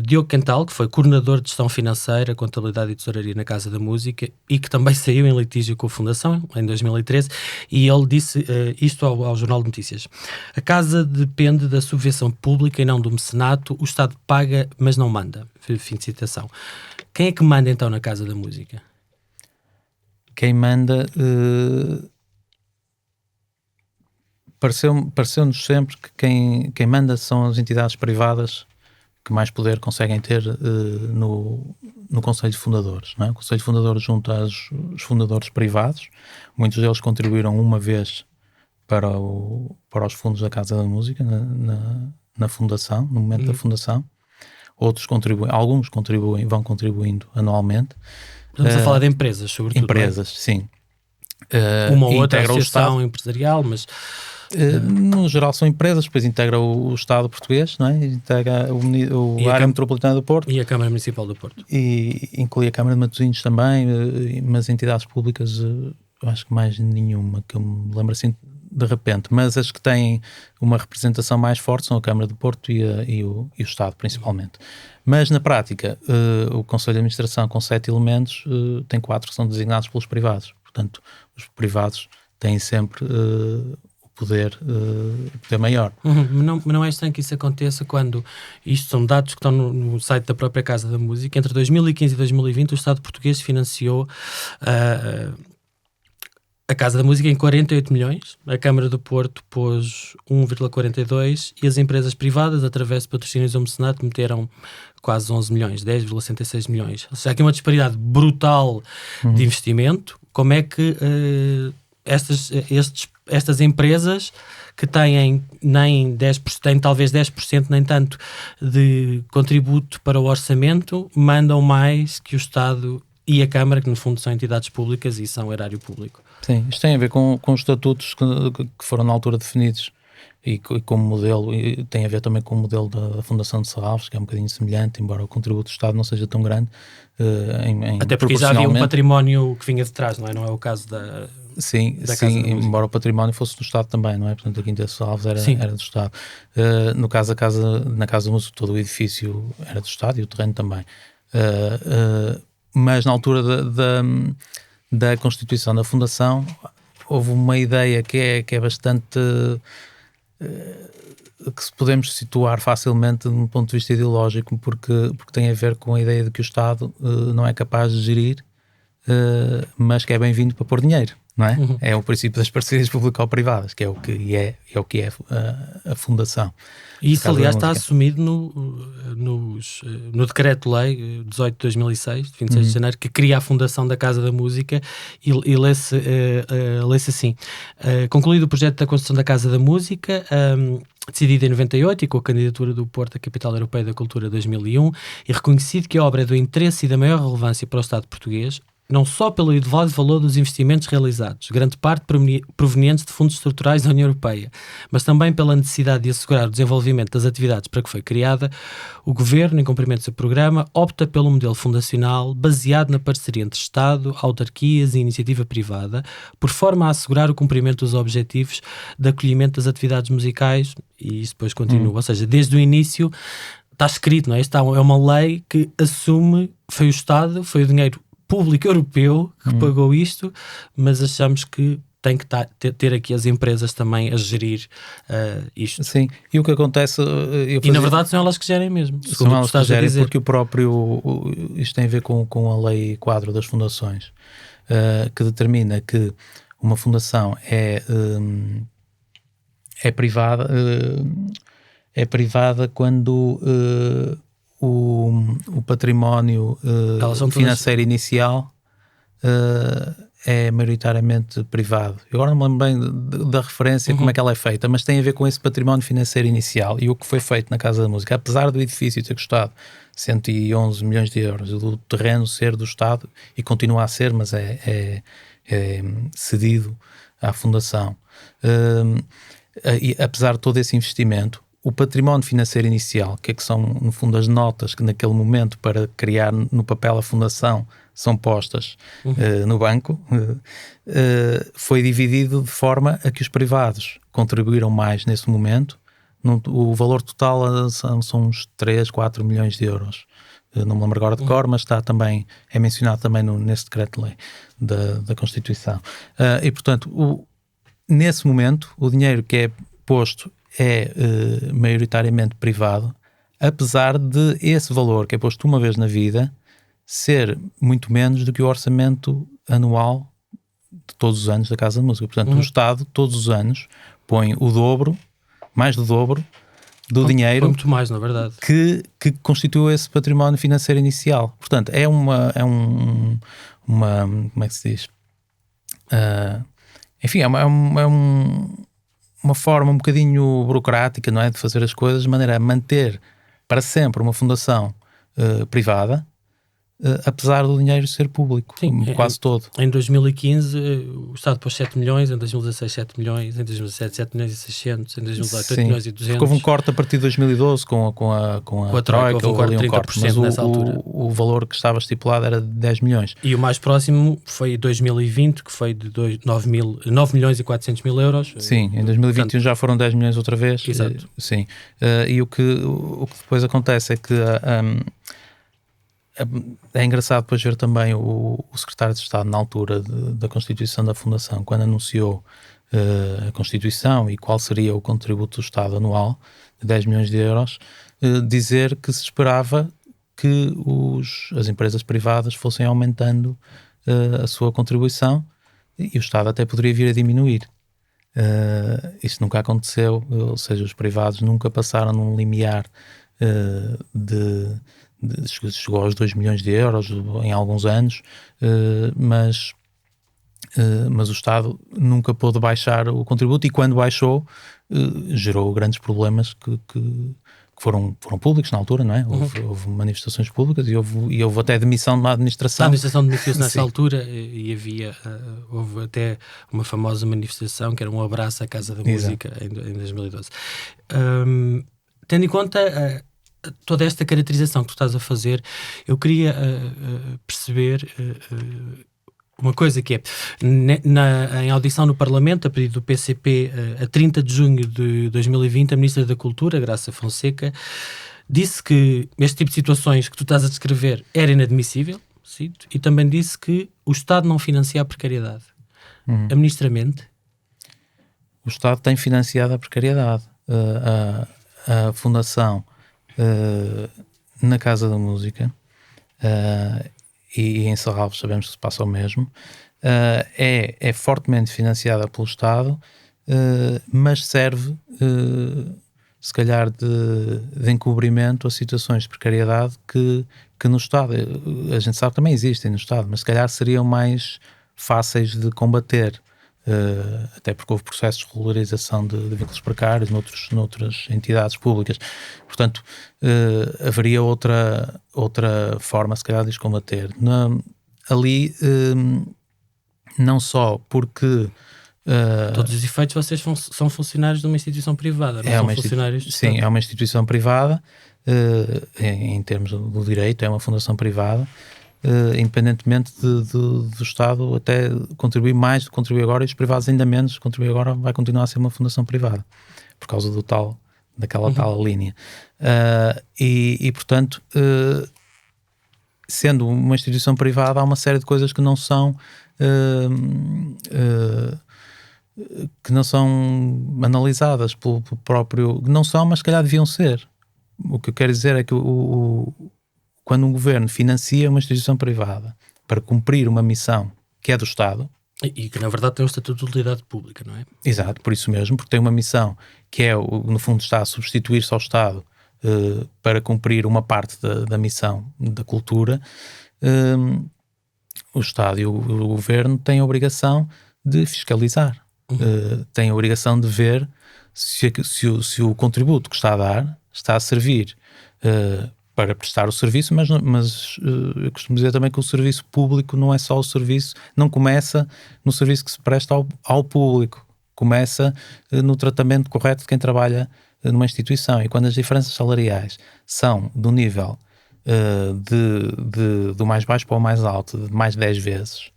Diogo Cantal, que foi coordenador de gestão financeira, contabilidade e tesouraria na Casa da Música, e que também saiu em litígio com a Fundação, em 2013, e ele disse isto ao Jornal de Notícias: a Casa depende da subvenção pública e não do mecenato, o Estado paga, mas não manda. Fim de citação. Quem é que manda então na Casa da Música? Quem manda... Pareceu-nos sempre que quem manda são as entidades privadas que mais poder conseguem ter no Conselho de Fundadores, não é? O Conselho de Fundadores junta os fundadores privados, muitos deles contribuíram uma vez para os fundos da Casa da Música na fundação, no momento da fundação. Outros contribuem, alguns vão contribuindo anualmente. Estamos a falar de empresas, sobretudo. Empresas, sim. Uma ou outra associação empresarial, mas... no geral são empresas, depois integra o Estado português, não é? Integra a área metropolitana do Porto. E a Câmara Municipal do Porto. E inclui a Câmara de Matosinhos também, mas entidades públicas, eu acho que mais nenhuma, que eu me lembro assim, de repente, mas as que têm uma representação mais forte são a Câmara do Porto e o Estado, principalmente. Mas, na prática, o Conselho de Administração, com 7 elementos, tem 4 que são designados pelos privados. Portanto, os privados têm sempre o poder maior. Mas não é estranho que isso aconteça quando, isto são dados que estão no site da própria Casa da Música, entre 2015 e 2020 o Estado português financiou a Casa da Música em 48 milhões, a Câmara do Porto pôs 1,42 e as empresas privadas, através de patrocínios ou mecenato, meteram quase 11 milhões, 10,66 milhões. Ou seja, há aqui uma disparidade brutal de investimento. Como é que estas empresas que têm nem 10%, têm talvez 10%, nem tanto, de contributo para o orçamento, mandam mais que o Estado e a Câmara, que no fundo são entidades públicas e são erário público? Sim, isto tem a ver com os estatutos que foram na altura definidos e como modelo, e tem a ver também com o modelo da Fundação de Serralves, que é um bocadinho semelhante, embora o contributo do Estado não seja tão grande. Até porque já havia um património que vinha de trás, não é? Não é o caso da... Sim, embora o património fosse do Estado também, não é? Portanto, a Quinta de Serralves era do Estado. No caso, na Casa da Música, todo o edifício era do Estado e o terreno também. Mas na altura da constituição da Fundação houve uma ideia que é bastante... que se podemos situar facilmente de um ponto de vista ideológico, porque tem a ver com a ideia de que o Estado não é capaz de gerir, mas que é bem-vindo para pôr dinheiro, não é? É o princípio das parcerias público-privadas, que é o que é a Fundação. E isso, aliás, está assumido no Decreto-Lei 18 de 2006, de 26 de janeiro, que cria a Fundação da Casa da Música, e lê-se assim: concluído o projeto da construção da Casa da Música, decidido em 98 e com a candidatura do Porto à Capital Europeia da Cultura 2001, e reconhecido que a obra é do interesse e da maior relevância para o Estado português, não só pelo elevado valor dos investimentos realizados, grande parte provenientes de fundos estruturais da União Europeia, mas também pela necessidade de assegurar o desenvolvimento das atividades para que foi criada, o Governo, em cumprimento do seu programa, opta pelo modelo fundacional baseado na parceria entre Estado, autarquias e iniciativa privada, por forma a assegurar o cumprimento dos objetivos de acolhimento das atividades musicais, e isso depois continua. Ou seja, desde o início está escrito, não é? Esta é uma lei que assume, foi o Estado, foi o dinheiro público europeu que pagou isto, mas achamos que tem que ter aqui as empresas também a gerir isto. Sim, e o que acontece... E na verdade são elas que gerem mesmo, são elas que gerem, porque isto tem a ver com a lei quadro das fundações, que determina que uma fundação é privada quando o património financeiro inicial é maioritariamente privado. Eu agora não me lembro bem da referência, como é que ela é feita, mas tem a ver com esse património financeiro inicial e o que foi feito na Casa da Música. Apesar do edifício ter custado 111 milhões de euros, do terreno ser do Estado, e continua a ser, mas é cedido à Fundação. E apesar de todo esse investimento, o património financeiro inicial, que são, no fundo, as notas que naquele momento, para criar no papel a fundação, são postas no banco, foi dividido de forma a que os privados contribuíram mais nesse momento. O valor total são uns 3, 4 milhões de euros. Não me lembro agora de cor, mas está também, é mencionado também nesse decreto-lei da Constituição. E, portanto, nesse momento, o dinheiro que é posto é maioritariamente privado, apesar de esse valor que é posto uma vez na vida ser muito menos do que o orçamento anual de todos os anos da Casa da Música. Portanto, o Estado, todos os anos, põe o dobro, mais do dobro, do dinheiro muito mais, na verdade, que constituiu esse património financeiro inicial. Portanto, é uma como é que se diz? Enfim, é uma forma um bocadinho burocrática, não é, de fazer as coisas de maneira a manter para sempre uma fundação privada, apesar do dinheiro ser público, sim, quase todo. Em 2015 o Estado pôs 7 milhões, em 2016 7 milhões, em 2017 7 milhões e 600, em 2018 8 milhões e 200. Porque houve um corte a partir de 2012 com a Troika, houve um corte, mas nessa altura. O valor que estava estipulado era de 10 milhões. E o mais próximo foi 2020, que foi de 9 milhões e 400 mil euros. Sim, em 2021 já foram 10 milhões outra vez. Exato. Sim. E o que depois acontece é que é engraçado depois ver também o secretário de Estado na altura da constituição da Fundação, quando anunciou a Constituição e qual seria o contributo do Estado anual de 10 milhões de euros, dizer que se esperava que as empresas privadas fossem aumentando a sua contribuição e o Estado até poderia vir a diminuir. Isso nunca aconteceu, ou seja, os privados nunca passaram num limiar chegou aos 2 milhões de euros em alguns anos, mas o Estado nunca pôde baixar o contributo, e quando baixou gerou grandes problemas que foram públicos na altura, não é? Houve manifestações públicas e houve até demissão de uma administração. A administração demitiu-se nessa altura e houve até uma famosa manifestação que era um abraço à Casa da Música em 2012. Tendo em conta toda esta caracterização que tu estás a fazer, eu queria perceber uma coisa que é, em audição no Parlamento, a pedido do PCP, a 30 de junho de 2020, a Ministra da Cultura, Graça Fonseca, disse que este tipo de situações que tu estás a descrever era inadmissível, cito, e também disse que o Estado não financia a precariedade. A Ministra mente? O Estado tem financiado a precariedade. A Fundação na Casa da Música e em Serralves sabemos que se passa o mesmo, é fortemente financiada pelo Estado, mas serve se calhar de encobrimento a situações de precariedade que no Estado, a gente sabe que também existem no Estado, mas se calhar seriam mais fáceis de combater, até porque houve processos de regularização de vínculos precários noutras entidades públicas. Portanto, haveria outra forma, se calhar, de os combater. Ali, não só porque... todos os efeitos, vocês são funcionários de uma instituição privada, não são funcionários de Estado. Sim, é uma instituição privada, em termos do direito, é uma fundação privada, independentemente do Estado até contribuir mais do que contribui agora, e os privados ainda menos. Contribuir agora vai continuar a ser uma fundação privada, por causa daquela tal linha. E portanto, sendo uma instituição privada, há uma série de coisas que não são analisadas pelo próprio... Não são, mas se calhar deviam ser. O que eu quero dizer é que quando um governo financia uma instituição privada para cumprir uma missão que é do Estado... E que, na verdade, tem o estatuto de utilidade pública, não é? Exato, por isso mesmo, porque tem uma missão que é, no fundo, está a substituir-se ao Estado para cumprir uma parte da missão da cultura. O Estado e o governo têm a obrigação de fiscalizar. Têm a obrigação de ver se o contributo que está a dar está a servir para prestar o serviço, mas eu costumo dizer também que o serviço público não é só o serviço, não começa no serviço que se presta ao público, começa no tratamento correto de quem trabalha numa instituição. E quando as diferenças salariais são do nível do mais baixo para o mais alto, de mais de 10 vezes,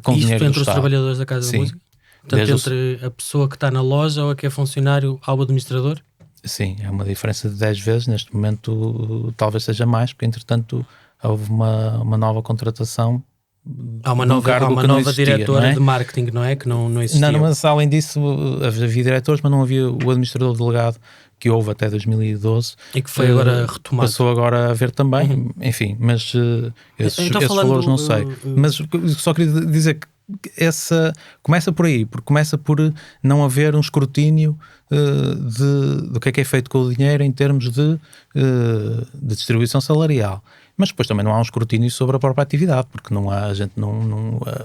com dinheiro do Estado. Isto entre os trabalhadores da Casa da Música? Portanto, entre a pessoa que está na loja ou a que é funcionário ao administrador? Sim, é uma diferença de 10 vezes. Neste momento talvez seja mais, porque entretanto houve uma nova contratação. Há uma nova diretora de marketing, não é? Que não existia. Não, mas além disso havia diretores, mas não havia o administrador delegado, que houve até 2012. E que foi agora retomado. Passou agora a ver também, enfim, mas esses valores não sei. Mas só queria dizer que começa por aí, porque começa por não haver um escrutínio do que é feito com o dinheiro em termos de distribuição salarial. Mas depois também não há um escrutínio sobre a própria atividade, porque não há,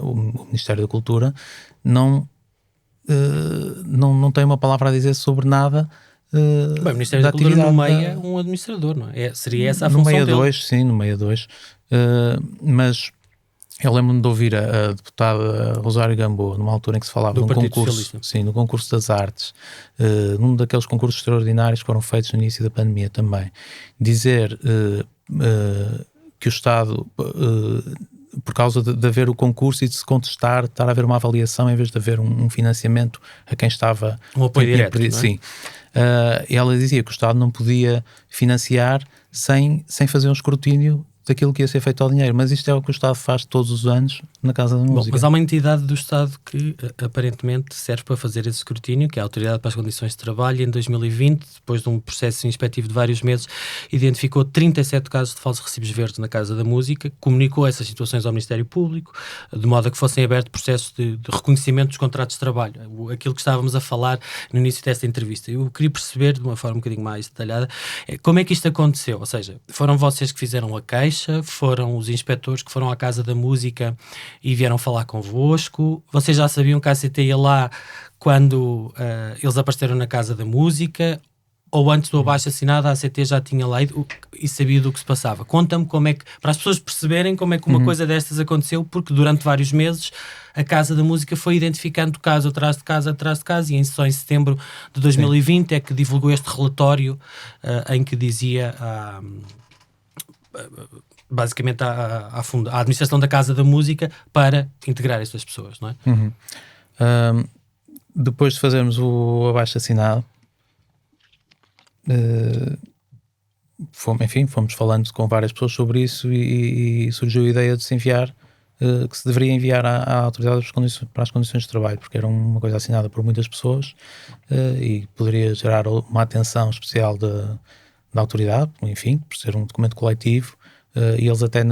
o Ministério da Cultura não tem uma palavra a dizer sobre nada Bem, o Ministério da Cultura nomeia um administrador, não é? Seria essa a função dele? Nomeia dois. Mas eu lembro-me de ouvir a deputada Rosário Gamboa, numa altura em que se falava de um concurso, no concurso das artes, num daqueles concursos extraordinários que foram feitos no início da pandemia também, dizer que o Estado, por causa de haver o concurso e de se contestar, estar a haver uma avaliação em vez de haver um financiamento a quem estava... Um apoio direto, não é? Sim. Ela dizia que o Estado não podia financiar sem fazer um escrutínio daquilo que ia ser feito ao dinheiro, mas isto é o que o Estado faz todos os anos na Casa da Música. Bom, mas há uma entidade do Estado que aparentemente serve para fazer esse escrutínio, que é a Autoridade para as Condições de Trabalho, e em 2020, depois de um processo inspectivo de vários meses, identificou 37 casos de falsos recibos verdes na Casa da Música, comunicou essas situações ao Ministério Público, de modo a que fossem abertos processos de reconhecimento dos contratos de trabalho, aquilo que estávamos a falar no início desta entrevista. Eu queria perceber, de uma forma um bocadinho mais detalhada, como é que isto aconteceu, ou seja, foram vocês que fizeram a queixa, foram os inspectores que foram à Casa da Música e vieram falar convosco? Vocês já sabiam que a ACT ia lá quando eles apareceram na Casa da Música? Ou antes do abaixo-assinado a ACT já tinha lá e sabia do que se passava? Conta-me como é que, para as pessoas perceberem como é que uma coisa destas aconteceu, porque durante vários meses a Casa da Música foi identificando caso atrás de caso atrás de caso, e só em setembro de 2020 é que divulgou este relatório em que dizia basicamente à administração da Casa da Música para integrar estas pessoas, não é? Depois de fazermos o abaixo-assinado, fomos falando com várias pessoas sobre isso e surgiu a ideia de se enviar, que se deveria enviar à Autoridade para as Condições de Trabalho, porque era uma coisa assinada por muitas pessoas e poderia gerar uma atenção especial da Autoridade, enfim, por ser um documento coletivo. E eles até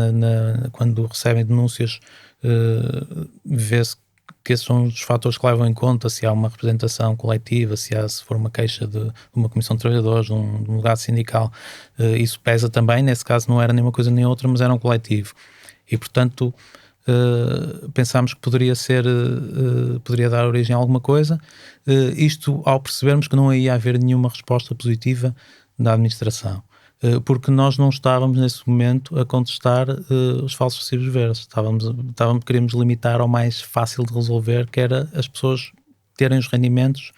quando recebem denúncias vê-se que esses são os fatores que levam em conta se há uma representação coletiva, se for uma queixa de uma comissão de trabalhadores, de um legado sindical, isso pesa também. Nesse caso não era nem uma coisa nem outra, mas era um coletivo e portanto pensámos que poderia dar origem a alguma coisa, isto ao percebermos que não ia haver nenhuma resposta positiva da administração. Porque nós não estávamos nesse momento a contestar os falsos recibos verdes. Queríamos limitar ao mais fácil de resolver, que era as pessoas terem os rendimentos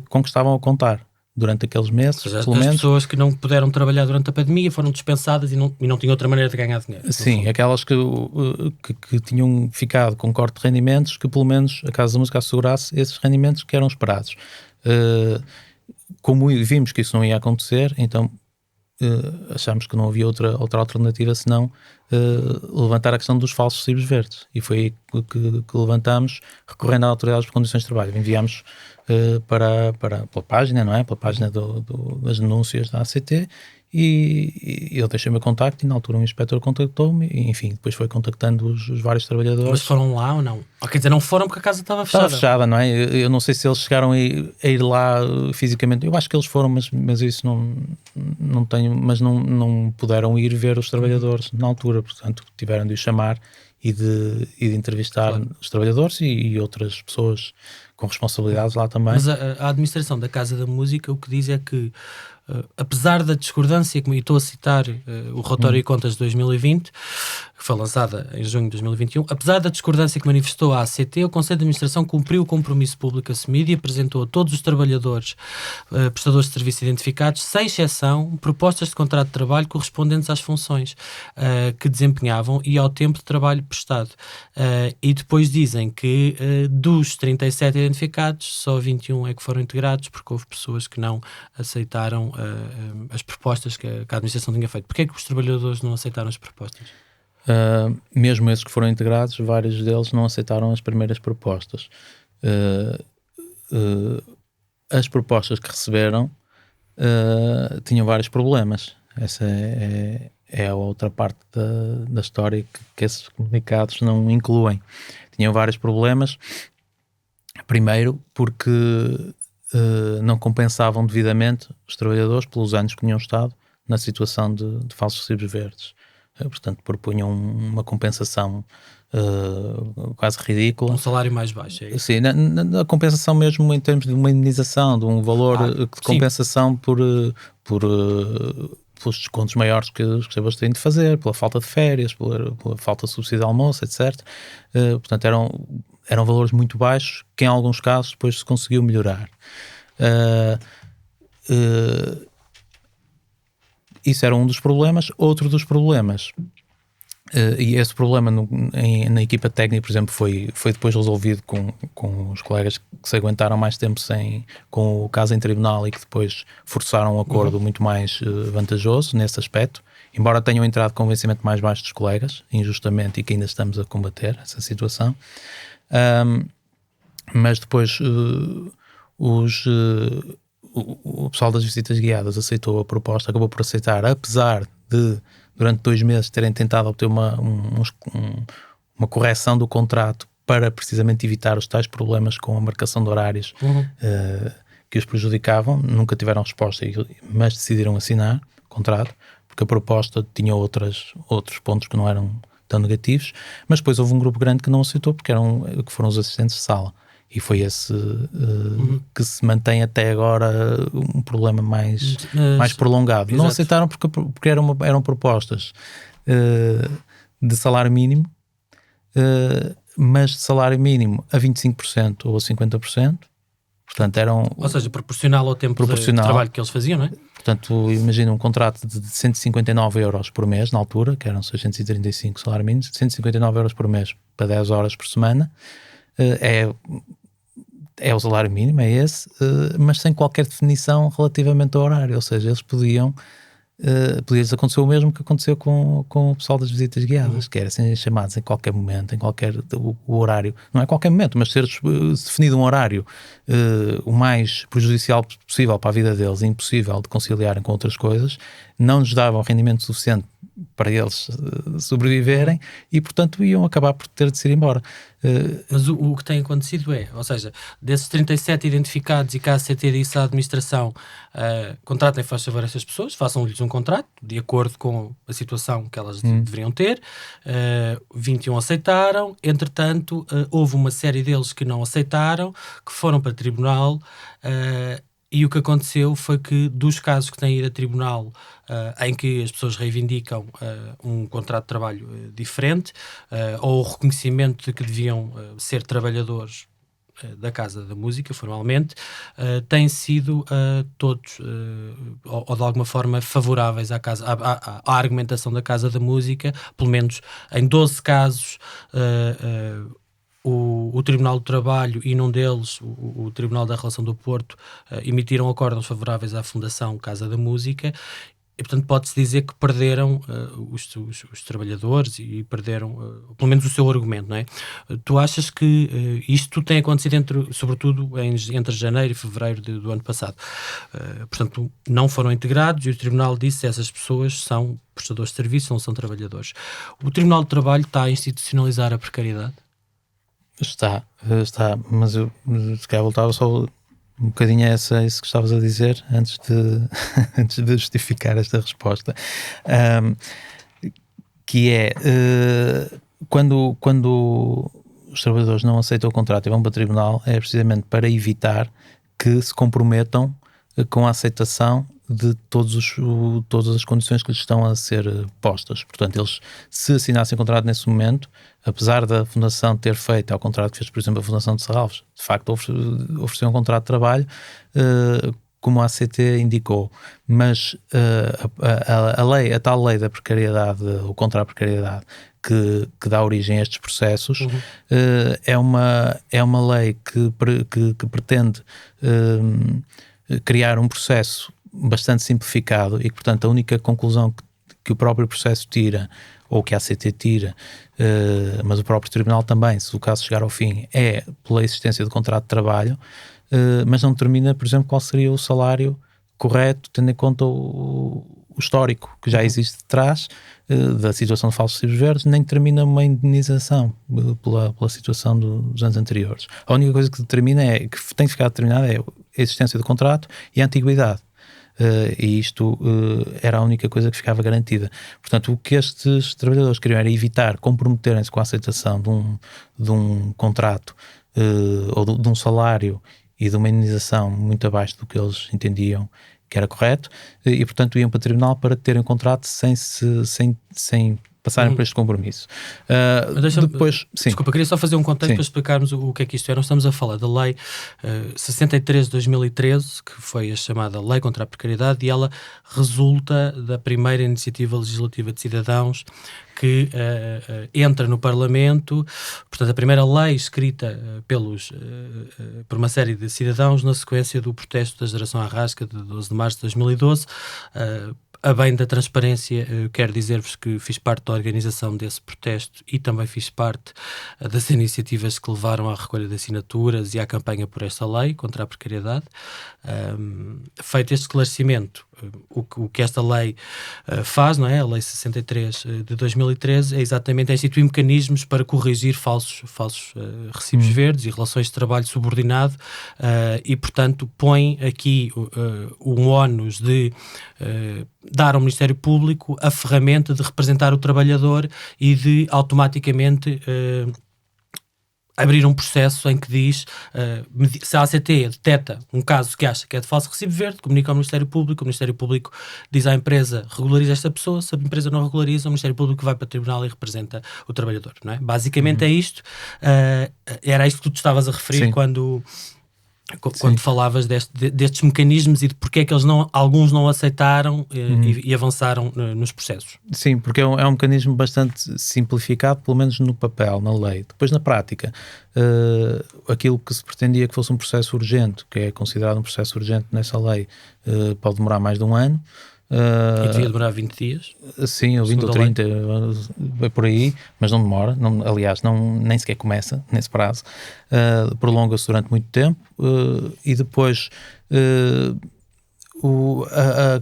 com que estavam a contar durante aqueles meses. Ou seja, as pessoas que não puderam trabalhar durante a pandemia foram dispensadas e não tinham outra maneira de ganhar dinheiro. Sim, aquelas que tinham ficado com corte de rendimentos, que pelo menos a Casa da Música assegurasse esses rendimentos que eram esperados. Como vimos que isso não ia acontecer, então achámos que não havia outra alternativa senão levantar a questão dos falsos recibos verdes, e foi aí que levantámos, recorrendo à Autoridade das Condições de Trabalho. Enviámos pela página, não é? Pela página das denúncias da ACT, e eu deixei o meu contacto e na altura um inspetor contactou-me e enfim, depois foi contactando os vários trabalhadores. Mas foram lá ou não? Ou, quer dizer, não foram porque a casa estava fechada? Estava fechada, não é? Eu não sei se eles chegaram a ir lá fisicamente. Eu acho que eles foram, mas isso não tenho, mas não puderam ir ver os trabalhadores na altura, portanto tiveram de os chamar e de entrevistar, claro, os trabalhadores e outras pessoas com responsabilidades lá também. Mas a administração da Casa da Música o que diz é que apesar da discordância, e estou a citar o relatório de contas de 2020, que foi lançada em junho de 2021, apesar da discordância que manifestou a ACT, o Conselho de Administração cumpriu o compromisso público assumido e apresentou a todos os trabalhadores prestadores de serviço identificados, sem exceção, propostas de contrato de trabalho correspondentes às funções que desempenhavam e ao tempo de trabalho prestado. E depois dizem que dos 37 identificados, só 21 é que foram integrados, porque houve pessoas que não aceitaram as propostas que a administração tinha feito. Porquê é que os trabalhadores não aceitaram as propostas? Mesmo esses que foram integrados, vários deles não aceitaram as primeiras propostas. As propostas que receberam tinham vários problemas. Essa é a outra parte da história que esses comunicados não incluem. Tinham vários problemas. Primeiro, porque não compensavam devidamente os trabalhadores pelos anos que tinham estado na situação de falsos recibos verdes. Portanto, propunham uma compensação quase ridícula. Um salário mais baixo, é isso? Sim, na compensação mesmo em termos de uma indenização, de um valor de compensação pelos descontos maiores que os recebedores têm de fazer, pela falta de férias, pela falta de subsídio de almoço, etc. Portanto, eram valores muito baixos que em alguns casos depois se conseguiu melhorar. Isso era um dos problemas. Outro dos problemas, e esse problema na equipa técnica, por exemplo, foi depois resolvido com os colegas que se aguentaram mais tempo com o caso em tribunal e que depois forçaram um acordo muito mais vantajoso nesse aspecto, embora tenham entrado com vencimento mais baixo dos colegas, injustamente, e que ainda estamos a combater essa situação. Mas depois o pessoal das visitas guiadas aceitou a proposta, acabou por aceitar, apesar de durante 2 meses terem tentado obter uma correção do contrato para precisamente evitar os tais problemas com a marcação de horários que os prejudicavam. Nunca tiveram resposta, mas decidiram assinar o contrato, porque a proposta tinha outros pontos que não eram tão negativos, mas depois houve um grupo grande que não aceitou, que foram os assistentes de sala. E foi esse que se mantém até agora um problema mais prolongado. Exato. Não aceitaram porque eram propostas de salário mínimo, mas de salário mínimo a 25% ou a 50%. Portanto, ou seja, proporcional ao tempo de trabalho que eles faziam, não é? Portanto, imagina um contrato de 159 euros por mês, na altura, que eram 635 salário mínimo, 159 euros por mês para 10 horas por semana. É o salário mínimo, é esse, mas sem qualquer definição relativamente ao horário. Ou seja, eles podia-lhes acontecer o mesmo que aconteceu com o pessoal das visitas guiadas, que era serem chamados em qualquer momento, em qualquer o horário, não é qualquer momento, mas ser definido um horário o mais prejudicial possível para a vida deles, impossível de conciliarem com outras coisas, não lhes dava um rendimento suficiente para eles sobreviverem e, portanto, iam acabar por ter de se ir embora. Mas o que tem acontecido ou seja, desses 37 identificados e que a ACT disse à administração, contratem, faz favor, essas pessoas, façam-lhes um contrato de acordo com a situação que elas deveriam ter. 21 aceitaram, entretanto, houve uma série deles que não aceitaram, que foram para tribunal, e o que aconteceu foi que, dos casos que têm ido a tribunal, em que as pessoas reivindicam um contrato de trabalho diferente, ou o reconhecimento de que deviam ser trabalhadores da Casa da Música, formalmente, têm sido todos, ou de alguma forma, favoráveis à argumentação da Casa da Música. Pelo menos em 12 casos, o Tribunal do Trabalho e num deles, o Tribunal da Relação do Porto, emitiram acordos favoráveis à Fundação Casa da Música. E, portanto, pode-se dizer que perderam os trabalhadores e perderam, pelo menos, o seu argumento, não é? Tu achas que isto tem acontecido, sobretudo, entre janeiro e fevereiro do ano passado? Portanto, não foram integrados e o Tribunal disse que essas pessoas são prestadores de serviço, não são trabalhadores. O Tribunal do Trabalho está a institucionalizar a precariedade? Está, mas eu se calhar voltava só um bocadinho a isso que estavas a dizer antes de justificar esta resposta, que é quando os trabalhadores não aceitam o contrato e vão para o tribunal, é precisamente para evitar que se comprometam com a aceitação de todas as condições que lhes estão a ser postas. Portanto, eles, se assinassem o contrato nesse momento, apesar da Fundação ter feito, ao contrato que fez, por exemplo, a Fundação de Serralves, de facto ofereceu um contrato de trabalho, como a ACT indicou, mas a tal lei da precariedade, o contra a precariedade, que dá origem a estes processos, é uma lei que pretende criar um processo bastante simplificado e que, portanto, a única conclusão que o próprio processo tira, ou que a ACT tira, mas o próprio Tribunal também, se o caso chegar ao fim, é pela existência de contrato de trabalho, mas não determina, por exemplo, qual seria o salário correto, tendo em conta o histórico que já existe de trás da situação de falsos recibos verdes, nem determina uma indenização pela situação dos anos anteriores. A única coisa que determina que tem que ficar determinada é a existência do contrato e a antiguidade. e isto era a única coisa que ficava garantida. Portanto, o que estes trabalhadores queriam era evitar comprometerem-se com a aceitação de um contrato ou de um salário e de uma indenização muito abaixo do que eles entendiam que era correto, e portanto iam para o tribunal para terem um contrato sem passarem por este compromisso. Depois, sim. Desculpa, queria só fazer um contexto para explicarmos o que é que isto é. Nós estamos a falar da Lei 63 de 2013, que foi a chamada Lei contra a Precariedade, e ela resulta da primeira iniciativa legislativa de cidadãos que entra no Parlamento. Portanto, a primeira lei escrita por uma série de cidadãos na sequência do protesto da geração Arrasca de 12 de março de 2012. A bem da transparência, quero dizer-vos que fiz parte da organização desse protesto e também fiz parte das iniciativas que levaram à recolha de assinaturas e à campanha por esta lei contra a precariedade. Feito este esclarecimento, o que esta lei faz, não é? A Lei 63 de 2013 é exatamente instituir mecanismos para corrigir falsos recibos verdes e relações de trabalho subordinado, e, portanto, põe aqui um ónus de dar ao Ministério Público a ferramenta de representar o trabalhador e de automaticamente abrir um processo em que diz, se a ACT detecta um caso que acha que é de falso recibo verde, comunica ao Ministério Público, o Ministério Público diz à empresa, regulariza esta pessoa, se a empresa não regulariza, o Ministério Público vai para o tribunal e representa o trabalhador, não é? Basicamente é isto. Era isto que tu estavas a referir. Sim. Quando falavas destes mecanismos e de porque é que alguns não aceitaram e avançaram nos processos. Sim, porque é um mecanismo bastante simplificado, pelo menos no papel, na lei. Depois, na prática, aquilo que se pretendia que fosse um processo urgente, que é considerado um processo urgente nessa lei, pode demorar mais de um ano. E devia demorar 20 dias? Sim, ou 20 ou 30, é por aí, mas não demora, aliás, nem sequer começa nesse prazo, prolonga-se durante muito tempo, e depois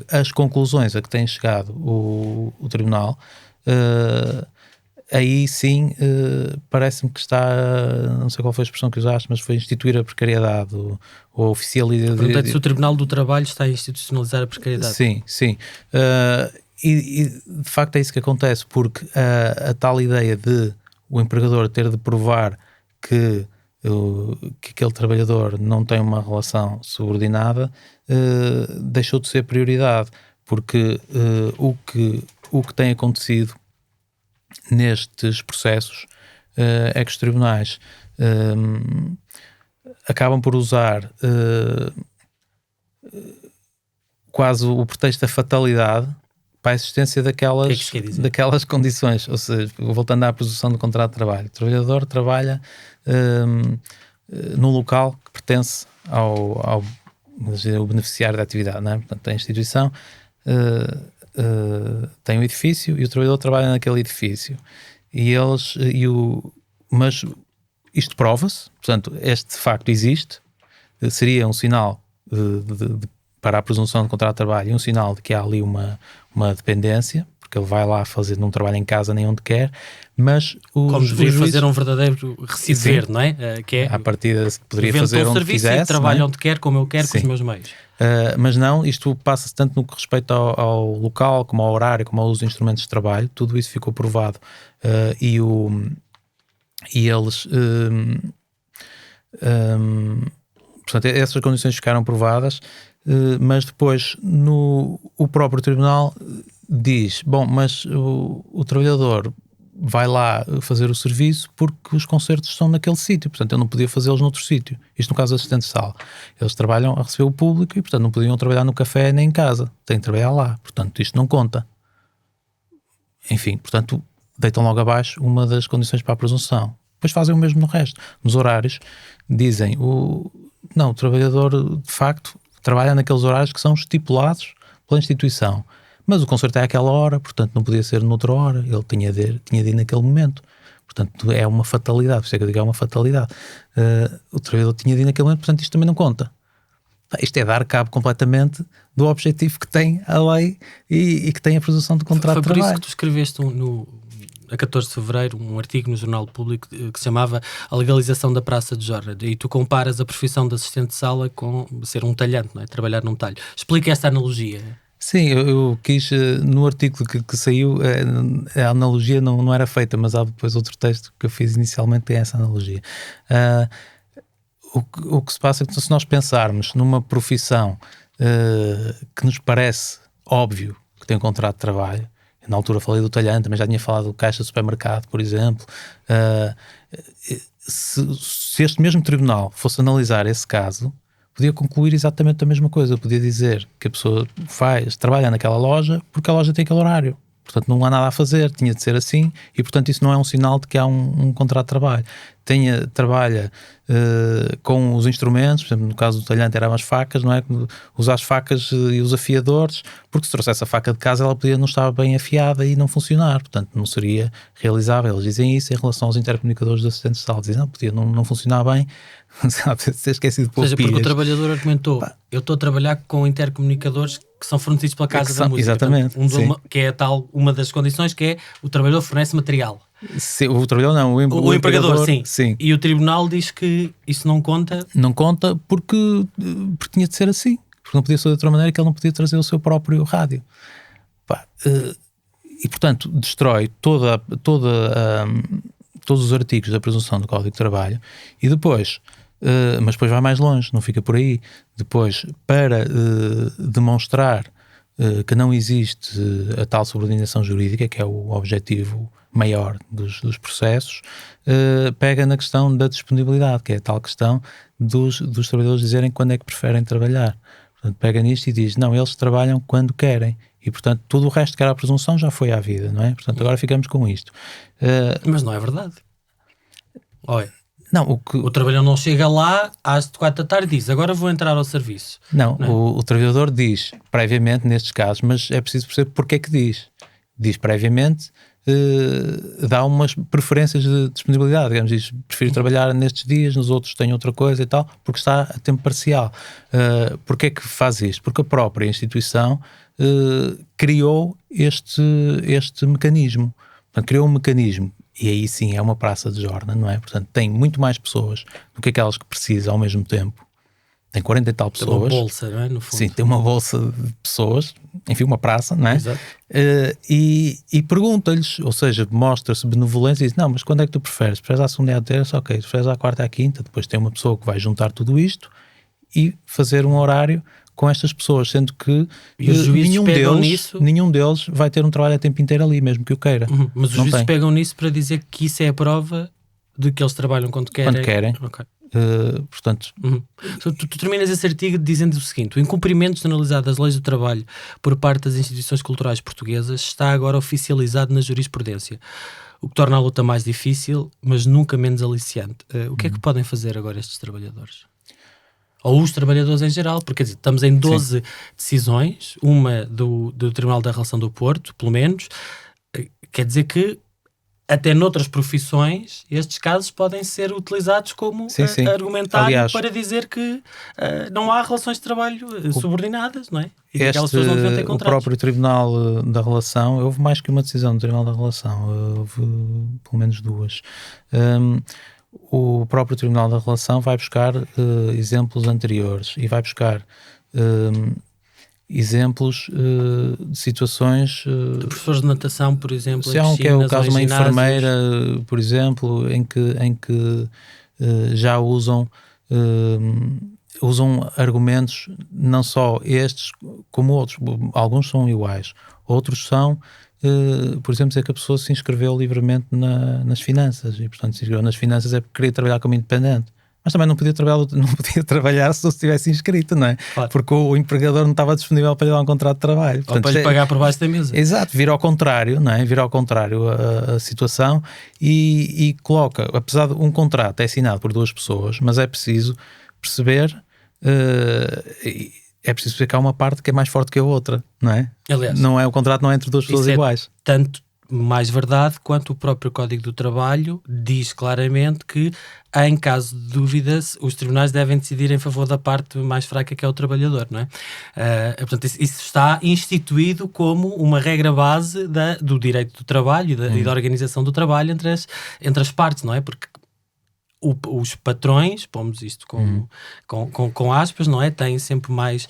as conclusões a que tem chegado o Tribunal, aí sim, parece-me que está, não sei qual foi a expressão que usaste, mas foi instituir a precariedade ou oficializar. Portanto, se o Tribunal do Trabalho está a institucionalizar a precariedade. Sim. E de facto é isso que acontece, porque a tal ideia de o empregador ter de provar que aquele trabalhador não tem uma relação subordinada deixou de ser prioridade, porque o que tem acontecido nestes processos é que os tribunais acabam por usar quase o pretexto da fatalidade para a existência daquelas condições. Ou seja, voltando à posição do contrato de trabalho, o trabalhador trabalha num local que pertence ao beneficiário da atividade, não é? Portanto, a instituição tem um edifício e o trabalhador trabalha naquele edifício. Mas isto prova-se, portanto, este facto existe, seria um sinal para a presunção de contrato de trabalho e um sinal de que há ali uma dependência, porque ele vai lá fazer, não trabalha em casa nem onde quer, mas como deveria fazer um verdadeiro recibo verde, não é? Que é à partida poderia fazer onde quisesse, e trabalha onde quer, como eu quero, com os meus meios. Mas não, isto passa-se tanto no que respeita ao local, como ao horário, como aos instrumentos de trabalho, tudo isso ficou provado, e eles portanto, essas condições ficaram provadas, mas depois o próprio tribunal diz, mas o trabalhador vai lá fazer o serviço porque os concertos estão naquele sítio, portanto ele não podia fazê-los noutro sítio. Isto no caso do assistente de sala. Eles trabalham a receber o público e portanto não podiam trabalhar no café nem em casa, têm que trabalhar lá, portanto isto não conta. Enfim, portanto deitam logo abaixo uma das condições para a presunção. Depois fazem o mesmo no resto. Nos horários dizem, o trabalhador de facto trabalha naqueles horários que são estipulados pela instituição, mas o concerto é àquela hora, portanto não podia ser noutra hora, ele tinha de ir naquele momento, portanto é uma fatalidade, por isso é que eu digo, é uma fatalidade. O trabalhador tinha de ir naquele momento, portanto isto também não conta. Isto é dar cabo completamente do objetivo que tem a lei e que tem a presunção de contrato de trabalho. Foi por isso que tu escreveste a 14 de fevereiro, um artigo no Jornal Público que se chamava A Legalização da Praça de Jorna, e tu comparas a profissão de assistente de sala com ser um talhante, não é? Trabalhar num talho. Explica esta analogia. Sim, eu quis, no artigo que saiu, a analogia não era feita, mas há depois outro texto que eu fiz inicialmente que tem essa analogia. O que se passa é que se nós pensarmos numa profissão que nos parece óbvio que tem um contrato de trabalho, na altura falei do talhante, mas já tinha falado do caixa de supermercado, por exemplo, se este mesmo tribunal fosse analisar esse caso, podia concluir exatamente a mesma coisa. Podia dizer que a pessoa trabalha naquela loja porque a loja tem aquele horário. Portanto, não há nada a fazer, tinha de ser assim, e portanto isso não é um sinal de que há um contrato de trabalho. Trabalha com os instrumentos, por exemplo, no caso do talhante eram as facas, não é? Usa as facas e os afiadores, porque se trouxesse a faca de casa ela podia não estar bem afiada e não funcionar, portanto não seria realizável. Eles dizem isso em relação aos intercomunicadores de assistentes de sala, dizem, não, podia não funcionar bem, ser esquecido de pôr pilhas. Ou seja, porque o trabalhador argumentou, eu estou a trabalhar com intercomunicadores que são fornecidos pela Casa da Música. Exatamente. Portanto, que é uma das condições que é o trabalhor fornece material. Sim, o trabalhador não, o empregador, sim. E o tribunal diz que isso não conta? Não conta porque tinha de ser assim. Porque não podia ser de outra maneira, que ele não podia trazer o seu próprio rádio. E, portanto, destrói todos os artigos da presunção do Código de Trabalho e depois... mas depois vai mais longe, não fica por aí. Depois, para demonstrar que não existe a tal subordinação jurídica, que é o objetivo maior dos processos, pega na questão da disponibilidade, que é a tal questão dos trabalhadores dizerem quando é que preferem trabalhar. Portanto, pega nisto e diz, não, eles trabalham quando querem. E, portanto, tudo o resto que era a presunção já foi à vida, não é? Portanto, agora ficamos com isto. Mas não é verdade. Olha, não, o trabalhador não chega lá às 4 da tarde e diz, agora vou entrar ao serviço. Não, o trabalhador diz previamente nestes casos, mas é preciso perceber porque é que diz. Diz previamente, dá umas preferências de disponibilidade, digamos, diz, prefiro trabalhar nestes dias, nos outros tenho outra coisa e tal, porque está a tempo parcial. Porque é que faz isto? Porque a própria instituição criou este mecanismo. Portanto, criou um mecanismo, e aí sim é uma praça de jorna, não é? Portanto, tem muito mais pessoas do que aquelas que precisa ao mesmo tempo. Tem 40 e tal pessoas. Tem uma bolsa, não é? No fundo. Sim, tem uma bolsa de pessoas, enfim, uma praça, não é? Exato. E pergunta-lhes, ou seja, mostra-se benevolência e diz, não, mas quando é que tu preferes? Preferes à segunda e à terça? Ok, preferes à quarta e à quinta? Depois tem uma pessoa que vai juntar tudo isto e fazer um horário com estas pessoas, sendo que nenhum deles vai ter um trabalho a tempo inteiro ali, mesmo que o queira. Mas os juízes pegam nisso para dizer que isso é a prova de que eles trabalham quando querem. Quando querem. Okay. Portanto... Tu terminas esse artigo dizendo o seguinte: o incumprimento generalizado das leis do trabalho por parte das instituições culturais portuguesas está agora oficializado na jurisprudência, o que torna a luta mais difícil, mas nunca menos aliciante. O que é que podem fazer agora estes trabalhadores? Ou os trabalhadores em geral, porque quer dizer, estamos em 12 decisões, uma do Tribunal da Relação do Porto, pelo menos, quer dizer que até noutras profissões estes casos podem ser utilizados como argumentário. Aliás, para dizer que não há relações de trabalho subordinadas, não é? E aquelas pessoas não devem ter contratos. O próprio Tribunal da Relação, houve mais que uma decisão do Tribunal da Relação, houve pelo menos duas. O próprio Tribunal da Relação vai buscar exemplos anteriores e vai buscar exemplos de situações... de professores de natação, por exemplo, se há um que é o caso de uma enfermeira, por exemplo, em que já usam argumentos, não só estes como outros. Alguns são iguais. Outros são... por exemplo, dizer que a pessoa se inscreveu livremente nas finanças e, portanto, se inscreveu nas finanças é porque queria trabalhar como independente, mas também não podia trabalhar se não se tivesse inscrito, não é? Claro. Porque o empregador não estava disponível para lhe dar um contrato de trabalho. Portanto, ou para lhe pagar por baixo da mesa. Exato, vira ao contrário, não é? Vira ao contrário a situação e coloca, apesar de um contrato é assinado por duas pessoas, mas é preciso perceber... é preciso ver que há uma parte que é mais forte que a outra, não é? Aliás, não é, o contrato não é entre duas pessoas iguais. Tanto mais verdade quanto o próprio Código do Trabalho diz claramente que, em caso de dúvidas, os tribunais devem decidir em favor da parte mais fraca, que é o trabalhador, não é? Portanto, isso está instituído como uma regra base do direito do trabalho e da organização do trabalho entre as partes, não é? Porque os patrões, pomos isto com aspas, não é? Têm sempre mais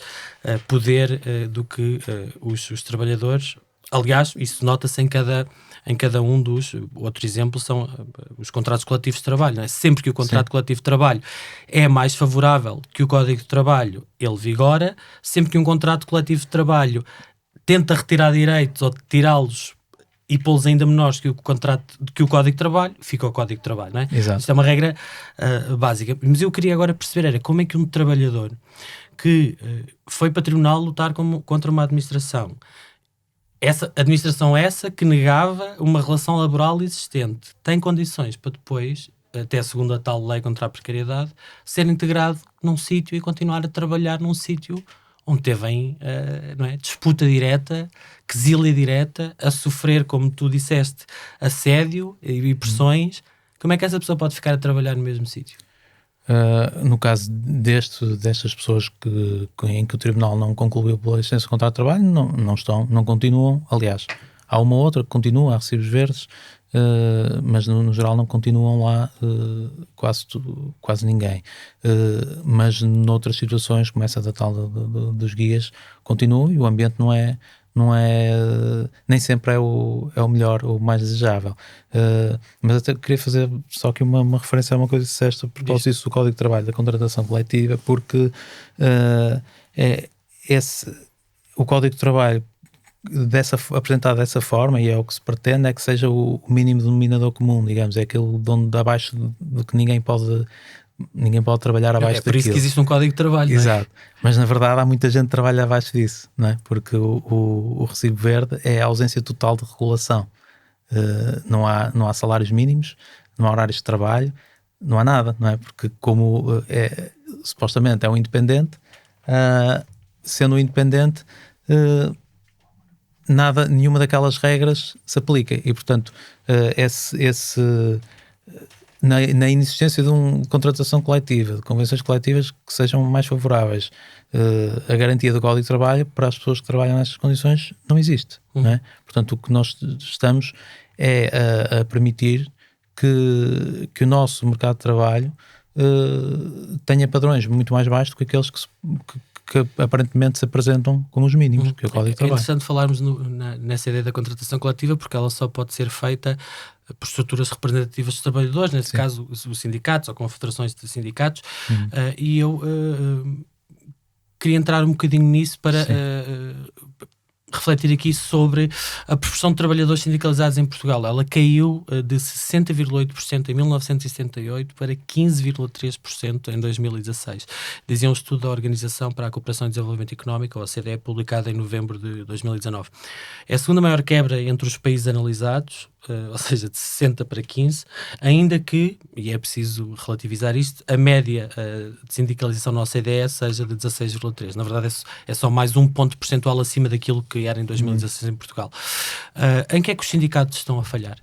poder do que os trabalhadores. Aliás, isso nota-se em cada um dos... Outro exemplo são os contratos coletivos de trabalho. Não é? Sempre que o contrato coletivo de trabalho é mais favorável que o Código de Trabalho, ele vigora. Sempre que um contrato coletivo de trabalho tenta retirar direitos ou tirá-los e pô-los ainda menores que o Código de Trabalho, fica o Código de Trabalho, não é? Exato. Isto é uma regra básica. Mas eu queria agora perceber como é que um trabalhador que foi para tribunal lutar contra uma administração, essa administração que negava uma relação laboral existente, tem condições para depois, até segundo a tal lei contra a precariedade, ser integrado num sítio e continuar a trabalhar num sítio onde teve não é, disputa direta, quesilha direta, a sofrer, como tu disseste, assédio e pressões. Como é que essa pessoa pode ficar a trabalhar no mesmo sítio? No caso destas pessoas em que o tribunal não concluiu pela licença de contrato de trabalho, não continuam. Aliás, há uma outra que continua a recibos verdes, mas no geral não continuam lá quase ninguém. Mas noutras situações, como essa da tal dos guias, continua, e o ambiente não é nem sempre é o melhor, o mais desejável. Mas até queria fazer só aqui uma referência a uma coisa que disseste a propósito disso do Código de Trabalho, da contratação coletiva, porque o Código de Trabalho apresentado dessa forma, e é o que se pretende, é que seja o mínimo denominador comum, digamos, é aquele de abaixo de que ninguém pode trabalhar abaixo daquilo. É por isso que existe um Código de Trabalho. Exato. Não é? Mas na verdade há muita gente que trabalha abaixo disso, não é? Porque o recibo verde é a ausência total de regulação. Não há salários mínimos, não há horários de trabalho, não há nada, não é? Porque como supostamente é um independente, sendo um independente, nenhuma daquelas regras se aplica, e portanto na inexistência de uma contratação coletiva, de convenções coletivas que sejam mais favoráveis, a garantia do Código de Trabalho para as pessoas que trabalham nessas condições não existe. Não é? Portanto, o que nós estamos a permitir que o nosso mercado de trabalho tenha padrões muito mais baixos do que aqueles que aparentemente se apresentam como os mínimos, que é o Código de Trabalho. É interessante falarmos nessa ideia da contratação coletiva, porque ela só pode ser feita por estruturas representativas dos trabalhadores, nesse caso os sindicatos ou confederações de sindicatos, e eu queria entrar um bocadinho nisso para refletir aqui sobre a proporção de trabalhadores sindicalizados em Portugal. Ela caiu de 60,8% em 1978 para 15,3% em 2016. Dizia um estudo da Organização para a Cooperação e Desenvolvimento Económico, a OCDE, publicado em novembro de 2019. É a segunda maior quebra entre os países analisados, ou seja, de 60 para 15, ainda que, e é preciso relativizar isto, a média de sindicalização na OCDE seja de 16,3. Na verdade é só mais um ponto percentual acima daquilo que era em 2016 em Portugal. Em que é que os sindicatos estão a falhar?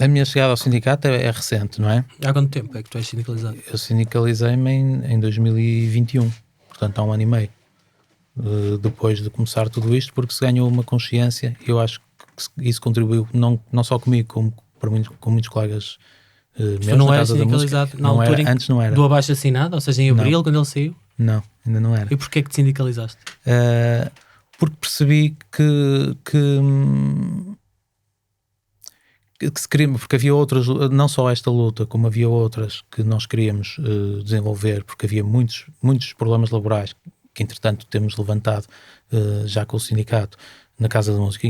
A minha chegada ao sindicato é recente, não é? Há quanto tempo é que tu és sindicalizado? Eu sindicalizei-me em 2021, portanto há um ano e meio, depois de começar tudo isto, porque se ganhou uma consciência. Eu acho que isso contribuiu, não só comigo, como com muitos colegas meus. Tu não eras sindicalizado na altura antes não era. Do abaixo-assinado, ou seja, em abril, quando ele saiu? Não, ainda não era. E porquê que te sindicalizaste? Porque percebi que se queria, porque havia outras, não só esta luta, como havia outras que nós queríamos desenvolver, porque havia muitos problemas laborais que entretanto temos levantado já com o sindicato na Casa da Música,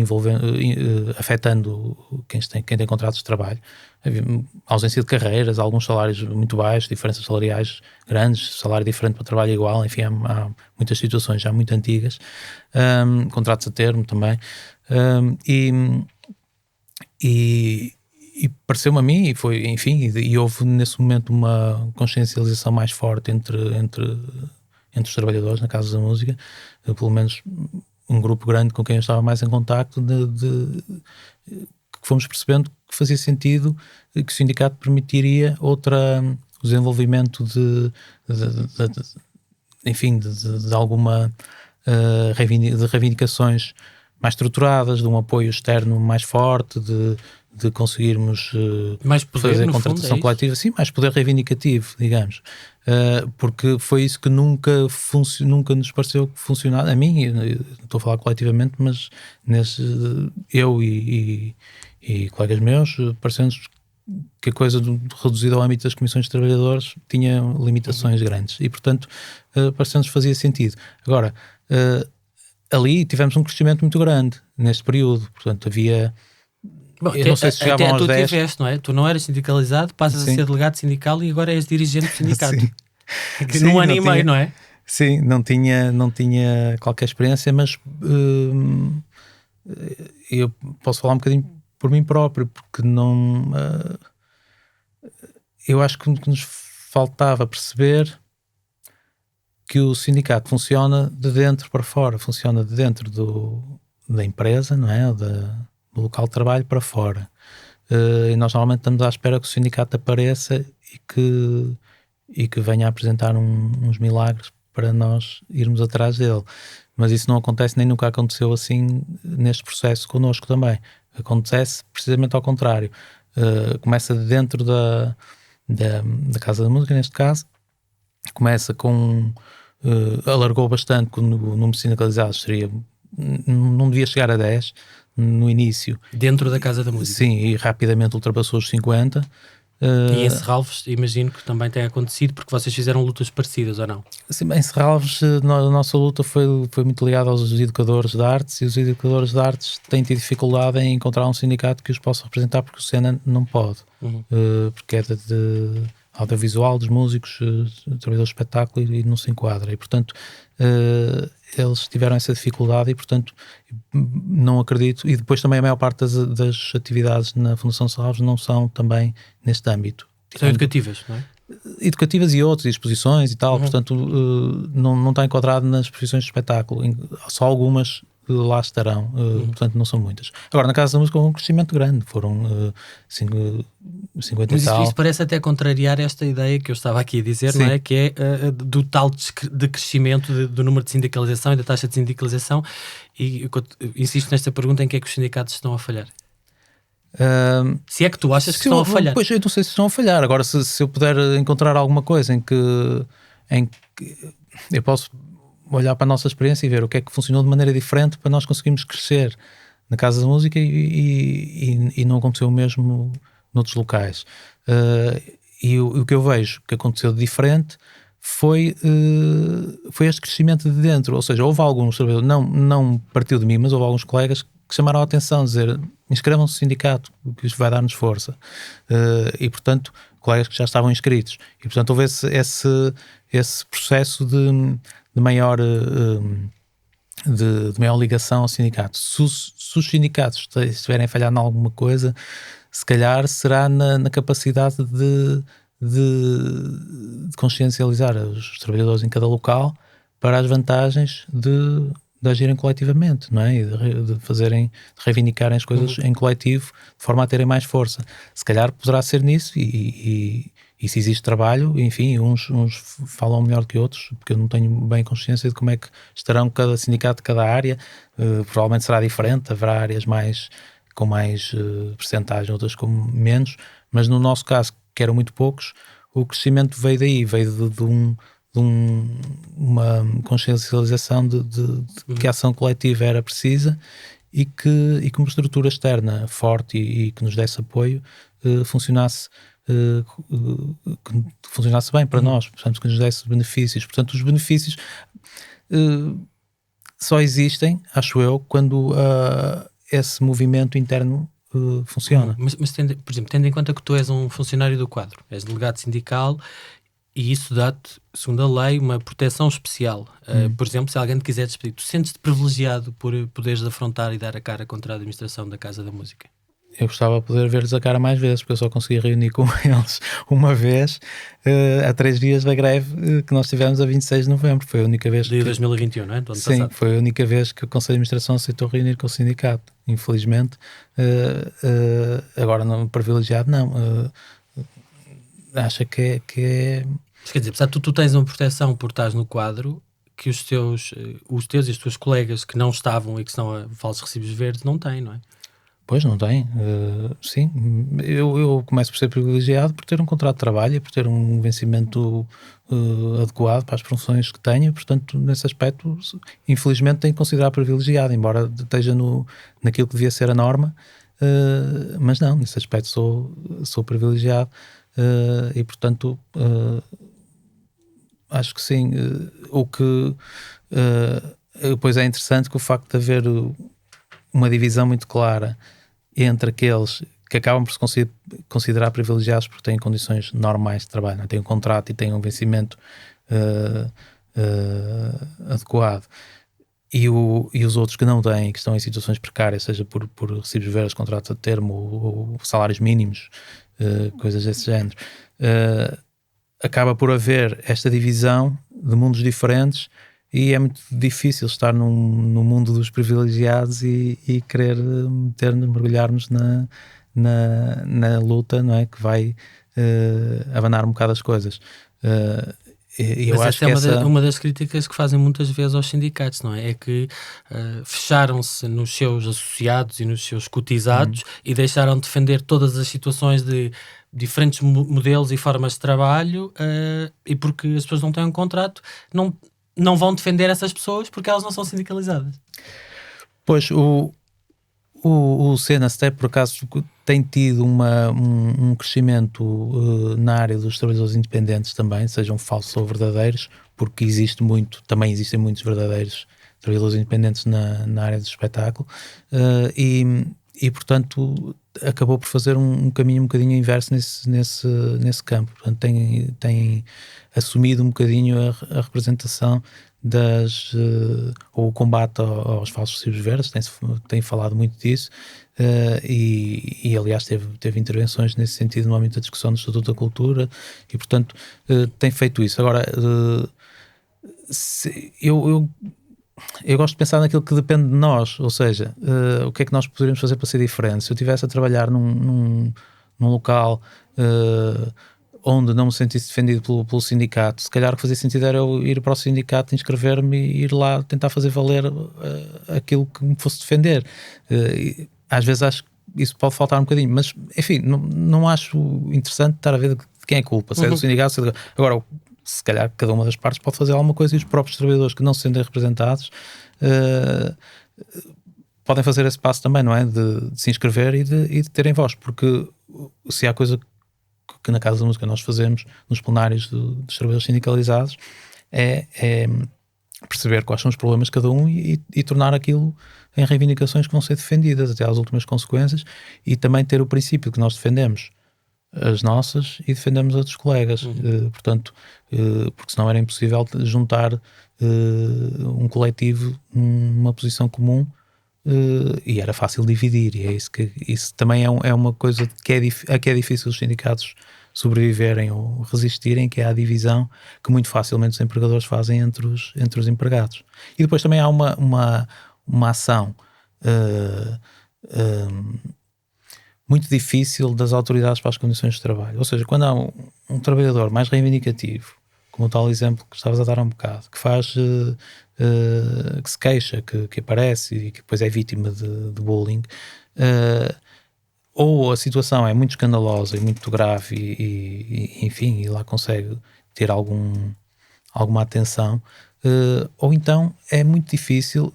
afetando quem tem contratos de trabalho. Havia ausência de carreiras, alguns salários muito baixos, diferenças salariais grandes, salário diferente para trabalho igual, enfim, há muitas situações já muito antigas, contratos a termo também, e e pareceu-me a mim, e foi, enfim, e houve nesse momento uma consciencialização mais forte entre os trabalhadores na Casa da Música, pelo menos um grupo grande com quem eu estava mais em contacto, que fomos percebendo que fazia sentido, que o sindicato permitiria o desenvolvimento de alguma de reivindicações mais estruturadas, de um apoio externo mais forte, de conseguirmos mais poder, fazer contratação coletiva, sim, mais poder reivindicativo, digamos. Porque foi isso que nunca nos pareceu funcionar. A mim, estou a falar coletivamente, mas eu e colegas meus, pareceu-nos que a coisa reduzida ao âmbito das comissões de trabalhadores tinha limitações grandes e, portanto, pareceu-nos fazia sentido. Agora, ali tivemos um crescimento muito grande neste período, portanto, havia... Bom, eu não sei se chegavam aos 10... tiveste, não é? Tu não eras sindicalizado, passas a ser delegado sindical e agora és dirigente do sindicato. Sim, num ano e meio, não é? Sim, não tinha qualquer experiência, mas eu posso falar um bocadinho por mim próprio, porque não... eu acho que nos faltava perceber que o sindicato funciona de dentro para fora, funciona de dentro da empresa, não é? Do local de trabalho para fora. E nós normalmente estamos à espera que o sindicato apareça e que venha a apresentar uns milagres para nós irmos atrás dele. Mas isso não acontece, nem nunca aconteceu assim neste processo connosco também. Acontece precisamente ao contrário. Começa dentro da Casa da Música, neste caso. Começa com... alargou bastante, quando o número de sindicalizados não devia chegar a 10 no início. Dentro da Casa da Música? Sim, e rapidamente ultrapassou os 50. E em Serralves, imagino que também tenha acontecido, porque vocês fizeram lutas parecidas, ou não? Sim, em Serralves, a nossa luta foi muito ligada aos educadores de artes, e os educadores de artes têm tido dificuldade em encontrar um sindicato que os possa representar, porque o SENA não pode, porque é de audiovisual, dos músicos, trabalhadores de espetáculo, e não se enquadra, e portanto eles tiveram essa dificuldade e portanto não acredito, e depois também a maior parte das atividades na Fundação Serralves não são também neste âmbito. São educativas, não é? Educativas e outras, exposições e tal, portanto não está enquadrado nas profissões de espetáculo, só algumas lá estarão, portanto não são muitas. Agora, na Casa da Música houve um crescimento grande, foram 50 e tal. Mas isso parece até contrariar esta ideia que eu estava aqui a dizer, Sim. não é? Que é do tal de crescimento do número de sindicalização e da taxa de sindicalização, e eu insisto nesta pergunta: em que é que os sindicatos estão a falhar? Se é que tu achas que estão a falhar. Pois, eu não sei se estão a falhar. Agora, se eu puder encontrar alguma coisa em que eu posso olhar para a nossa experiência e ver o que é que funcionou de maneira diferente para nós conseguirmos crescer na Casa da Música e não aconteceu o mesmo noutros locais. E o que eu vejo que aconteceu de diferente foi este crescimento de dentro. Ou seja, houve alguns trabalhadores, não partiu de mim, mas houve alguns colegas que chamaram a atenção, dizer: inscrevam-se no sindicato, que isto vai dar-nos força. E portanto, colegas que já estavam inscritos. E portanto houve esse processo de maior ligação ao sindicato. Se os sindicatos estiverem a falhar em alguma coisa, se calhar será na capacidade de consciencializar os trabalhadores em cada local para as vantagens de agirem coletivamente, não é? E de reivindicarem as coisas em coletivo, de forma a terem mais força. Se calhar poderá ser nisso, e se existe trabalho, enfim, uns falam melhor que outros, porque eu não tenho bem consciência de como é que estarão cada sindicato de cada área. Provavelmente será diferente, haverá áreas com mais percentagem, outras com menos, mas no nosso caso, que eram muito poucos, o crescimento veio daí, veio de uma consciencialização de que a ação coletiva era precisa e que uma estrutura externa forte e que nos desse apoio funcionasse bem para nós, portanto, que nos desse benefícios. Portanto, os benefícios só existem, acho eu, quando esse movimento interno funciona. Mas por exemplo, tendo em conta que tu és um funcionário do quadro, és delegado sindical, e isso dá-te, segundo a lei, uma proteção especial. Por exemplo, se alguém te quiser despedir, tu sentes-te privilegiado por poderes afrontar e dar a cara contra a administração da Casa da Música? Eu gostava de poder ver-lhes a cara mais vezes, porque eu só consegui reunir com eles uma vez a 3 dias da greve que nós tivemos a 26 de novembro. Foi a única vez de 2021, não é? Do ano sim, passado. foi a única vez que o Conselho de Administração aceitou reunir com o sindicato. Infelizmente, agora não privilegiado, não. Acha que é... Mas, quer dizer, apesar de tu tens uma proteção por estás no quadro, que os teus e as tuas colegas que não estavam e que estão a falsos recibos verdes não têm, não é? Pois, não tem. Sim, eu começo por ser privilegiado por ter um contrato de trabalho e por ter um vencimento adequado para as funções que tenho, portanto, nesse aspecto, infelizmente, tenho que considerar privilegiado, embora esteja naquilo que devia ser a norma, mas não, nesse aspecto sou privilegiado e, portanto, acho que sim. O que depois é interessante que o facto de haver uma divisão muito clara entre aqueles que acabam por se considerar privilegiados porque têm condições normais de trabalho, não? Têm um contrato e têm um vencimento adequado, e os outros que não têm, que estão em situações precárias, seja por recibos verdes, contratos a termo ou salários mínimos, coisas desse género, acaba por haver esta divisão de mundos diferentes. E é muito difícil estar no mundo dos privilegiados e querer mergulhar-nos na luta, não é? Que vai abanar um bocado as coisas. Eu acho que uma das críticas que fazem muitas vezes aos sindicatos, não é? É que fecharam-se nos seus associados e nos seus cotizados e deixaram de defender todas as situações de diferentes modelos e formas de trabalho e porque as pessoas não têm um contrato, não vão defender essas pessoas porque elas não são sindicalizadas. Pois, o CNSTEP, por acaso, tem tido um crescimento na área dos trabalhadores independentes também, sejam falsos ou verdadeiros, porque também existem muitos verdadeiros trabalhadores independentes na área do espetáculo, e portanto acabou por fazer um caminho um bocadinho inverso nesse campo. Portanto, tem assumido um bocadinho a representação ou o combate aos falsos recibos verdes, tem falado muito disso, e aliás teve intervenções nesse sentido no âmbito da discussão do Estatuto da Cultura, e portanto tem feito isso. Agora, eu gosto de pensar naquilo que depende de nós, ou seja, o que é que nós poderíamos fazer para ser diferente. Se eu estivesse a trabalhar num local onde não me sentisse defendido pelo sindicato, se calhar o que fazia sentido era eu ir para o sindicato, inscrever-me e ir lá tentar fazer valer aquilo que me fosse defender. Às vezes acho que isso pode faltar um bocadinho, mas enfim, não acho interessante estar a ver de quem é a culpa, se é do sindicato, agora se calhar cada uma das partes pode fazer alguma coisa, e os próprios trabalhadores que não se sentem representados podem fazer esse passo também, não é? De se inscrever e de terem voz, porque se há coisa que na Casa da Música nós fazemos nos plenários dos trabalhadores sindicalizados é perceber quais são os problemas de cada um e tornar aquilo em reivindicações que vão ser defendidas até às últimas consequências, e também ter o princípio que nós defendemos as nossas e defendemos outros colegas, portanto, porque senão era impossível juntar um coletivo numa posição comum, e era fácil dividir, e é isso também é uma coisa que é difícil os sindicatos sobreviverem ou resistirem, que é a divisão que muito facilmente os empregadores fazem entre os empregados. E depois também há uma ação muito difícil das autoridades para as condições de trabalho. Ou seja, quando há um trabalhador mais reivindicativo, como o tal exemplo que estavas a dar há um bocado, que faz, que se queixa, que aparece e que depois é vítima de bullying, ou a situação é muito escandalosa e muito grave e enfim, e lá consegue ter alguma atenção, ou então é muito difícil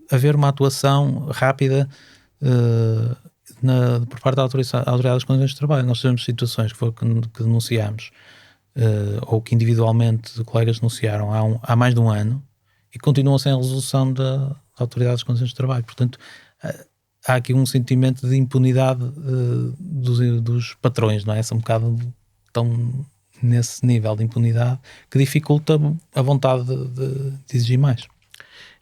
haver uma atuação rápida por parte da autoridade das condições de trabalho. Nós temos situações que denunciamos ou que individualmente colegas denunciaram há mais de um ano e continuam sem a resolução da autoridade das condições de trabalho. Portanto, há aqui um sentimento de impunidade dos patrões, não é? São um bocado tão nesse nível de impunidade que dificulta a vontade de exigir mais.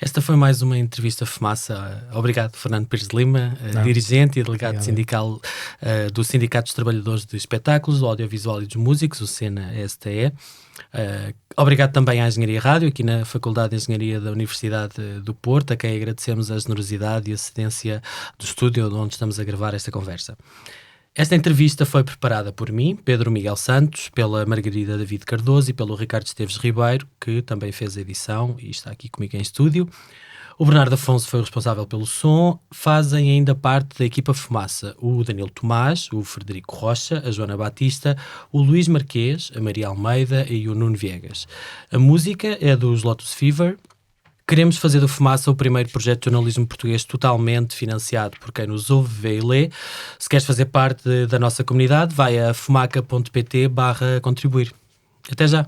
Esta foi mais uma entrevista Fumaça. Obrigado, Fernando Pires de Lima, dirigente e delegado sindical do Sindicato dos Trabalhadores de Espetáculos, do Audiovisual e dos Músicos, o SENA-STE. Obrigado também à Engenharia Rádio, aqui na Faculdade de Engenharia da Universidade do Porto, a quem agradecemos a generosidade e a cedência do estúdio onde estamos a gravar esta conversa. Esta entrevista foi preparada por mim, Pedro Miguel Santos, pela Margarida David Cardoso e pelo Ricardo Esteves Ribeiro, que também fez a edição e está aqui comigo em estúdio. O Bernardo Afonso foi o responsável pelo som. Fazem ainda parte da equipa Fumaça o Danilo Tomás, o Frederico Rocha, a Joana Batista, o Luís Marquês, a Maria Almeida e o Nuno Viegas. A música é dos Lotus Fever. Queremos fazer do Fumaça o primeiro projeto de jornalismo português totalmente financiado por quem nos ouve, vê e lê. Se queres fazer parte da nossa comunidade, vai a fumaca.pt/contribuir. Até já!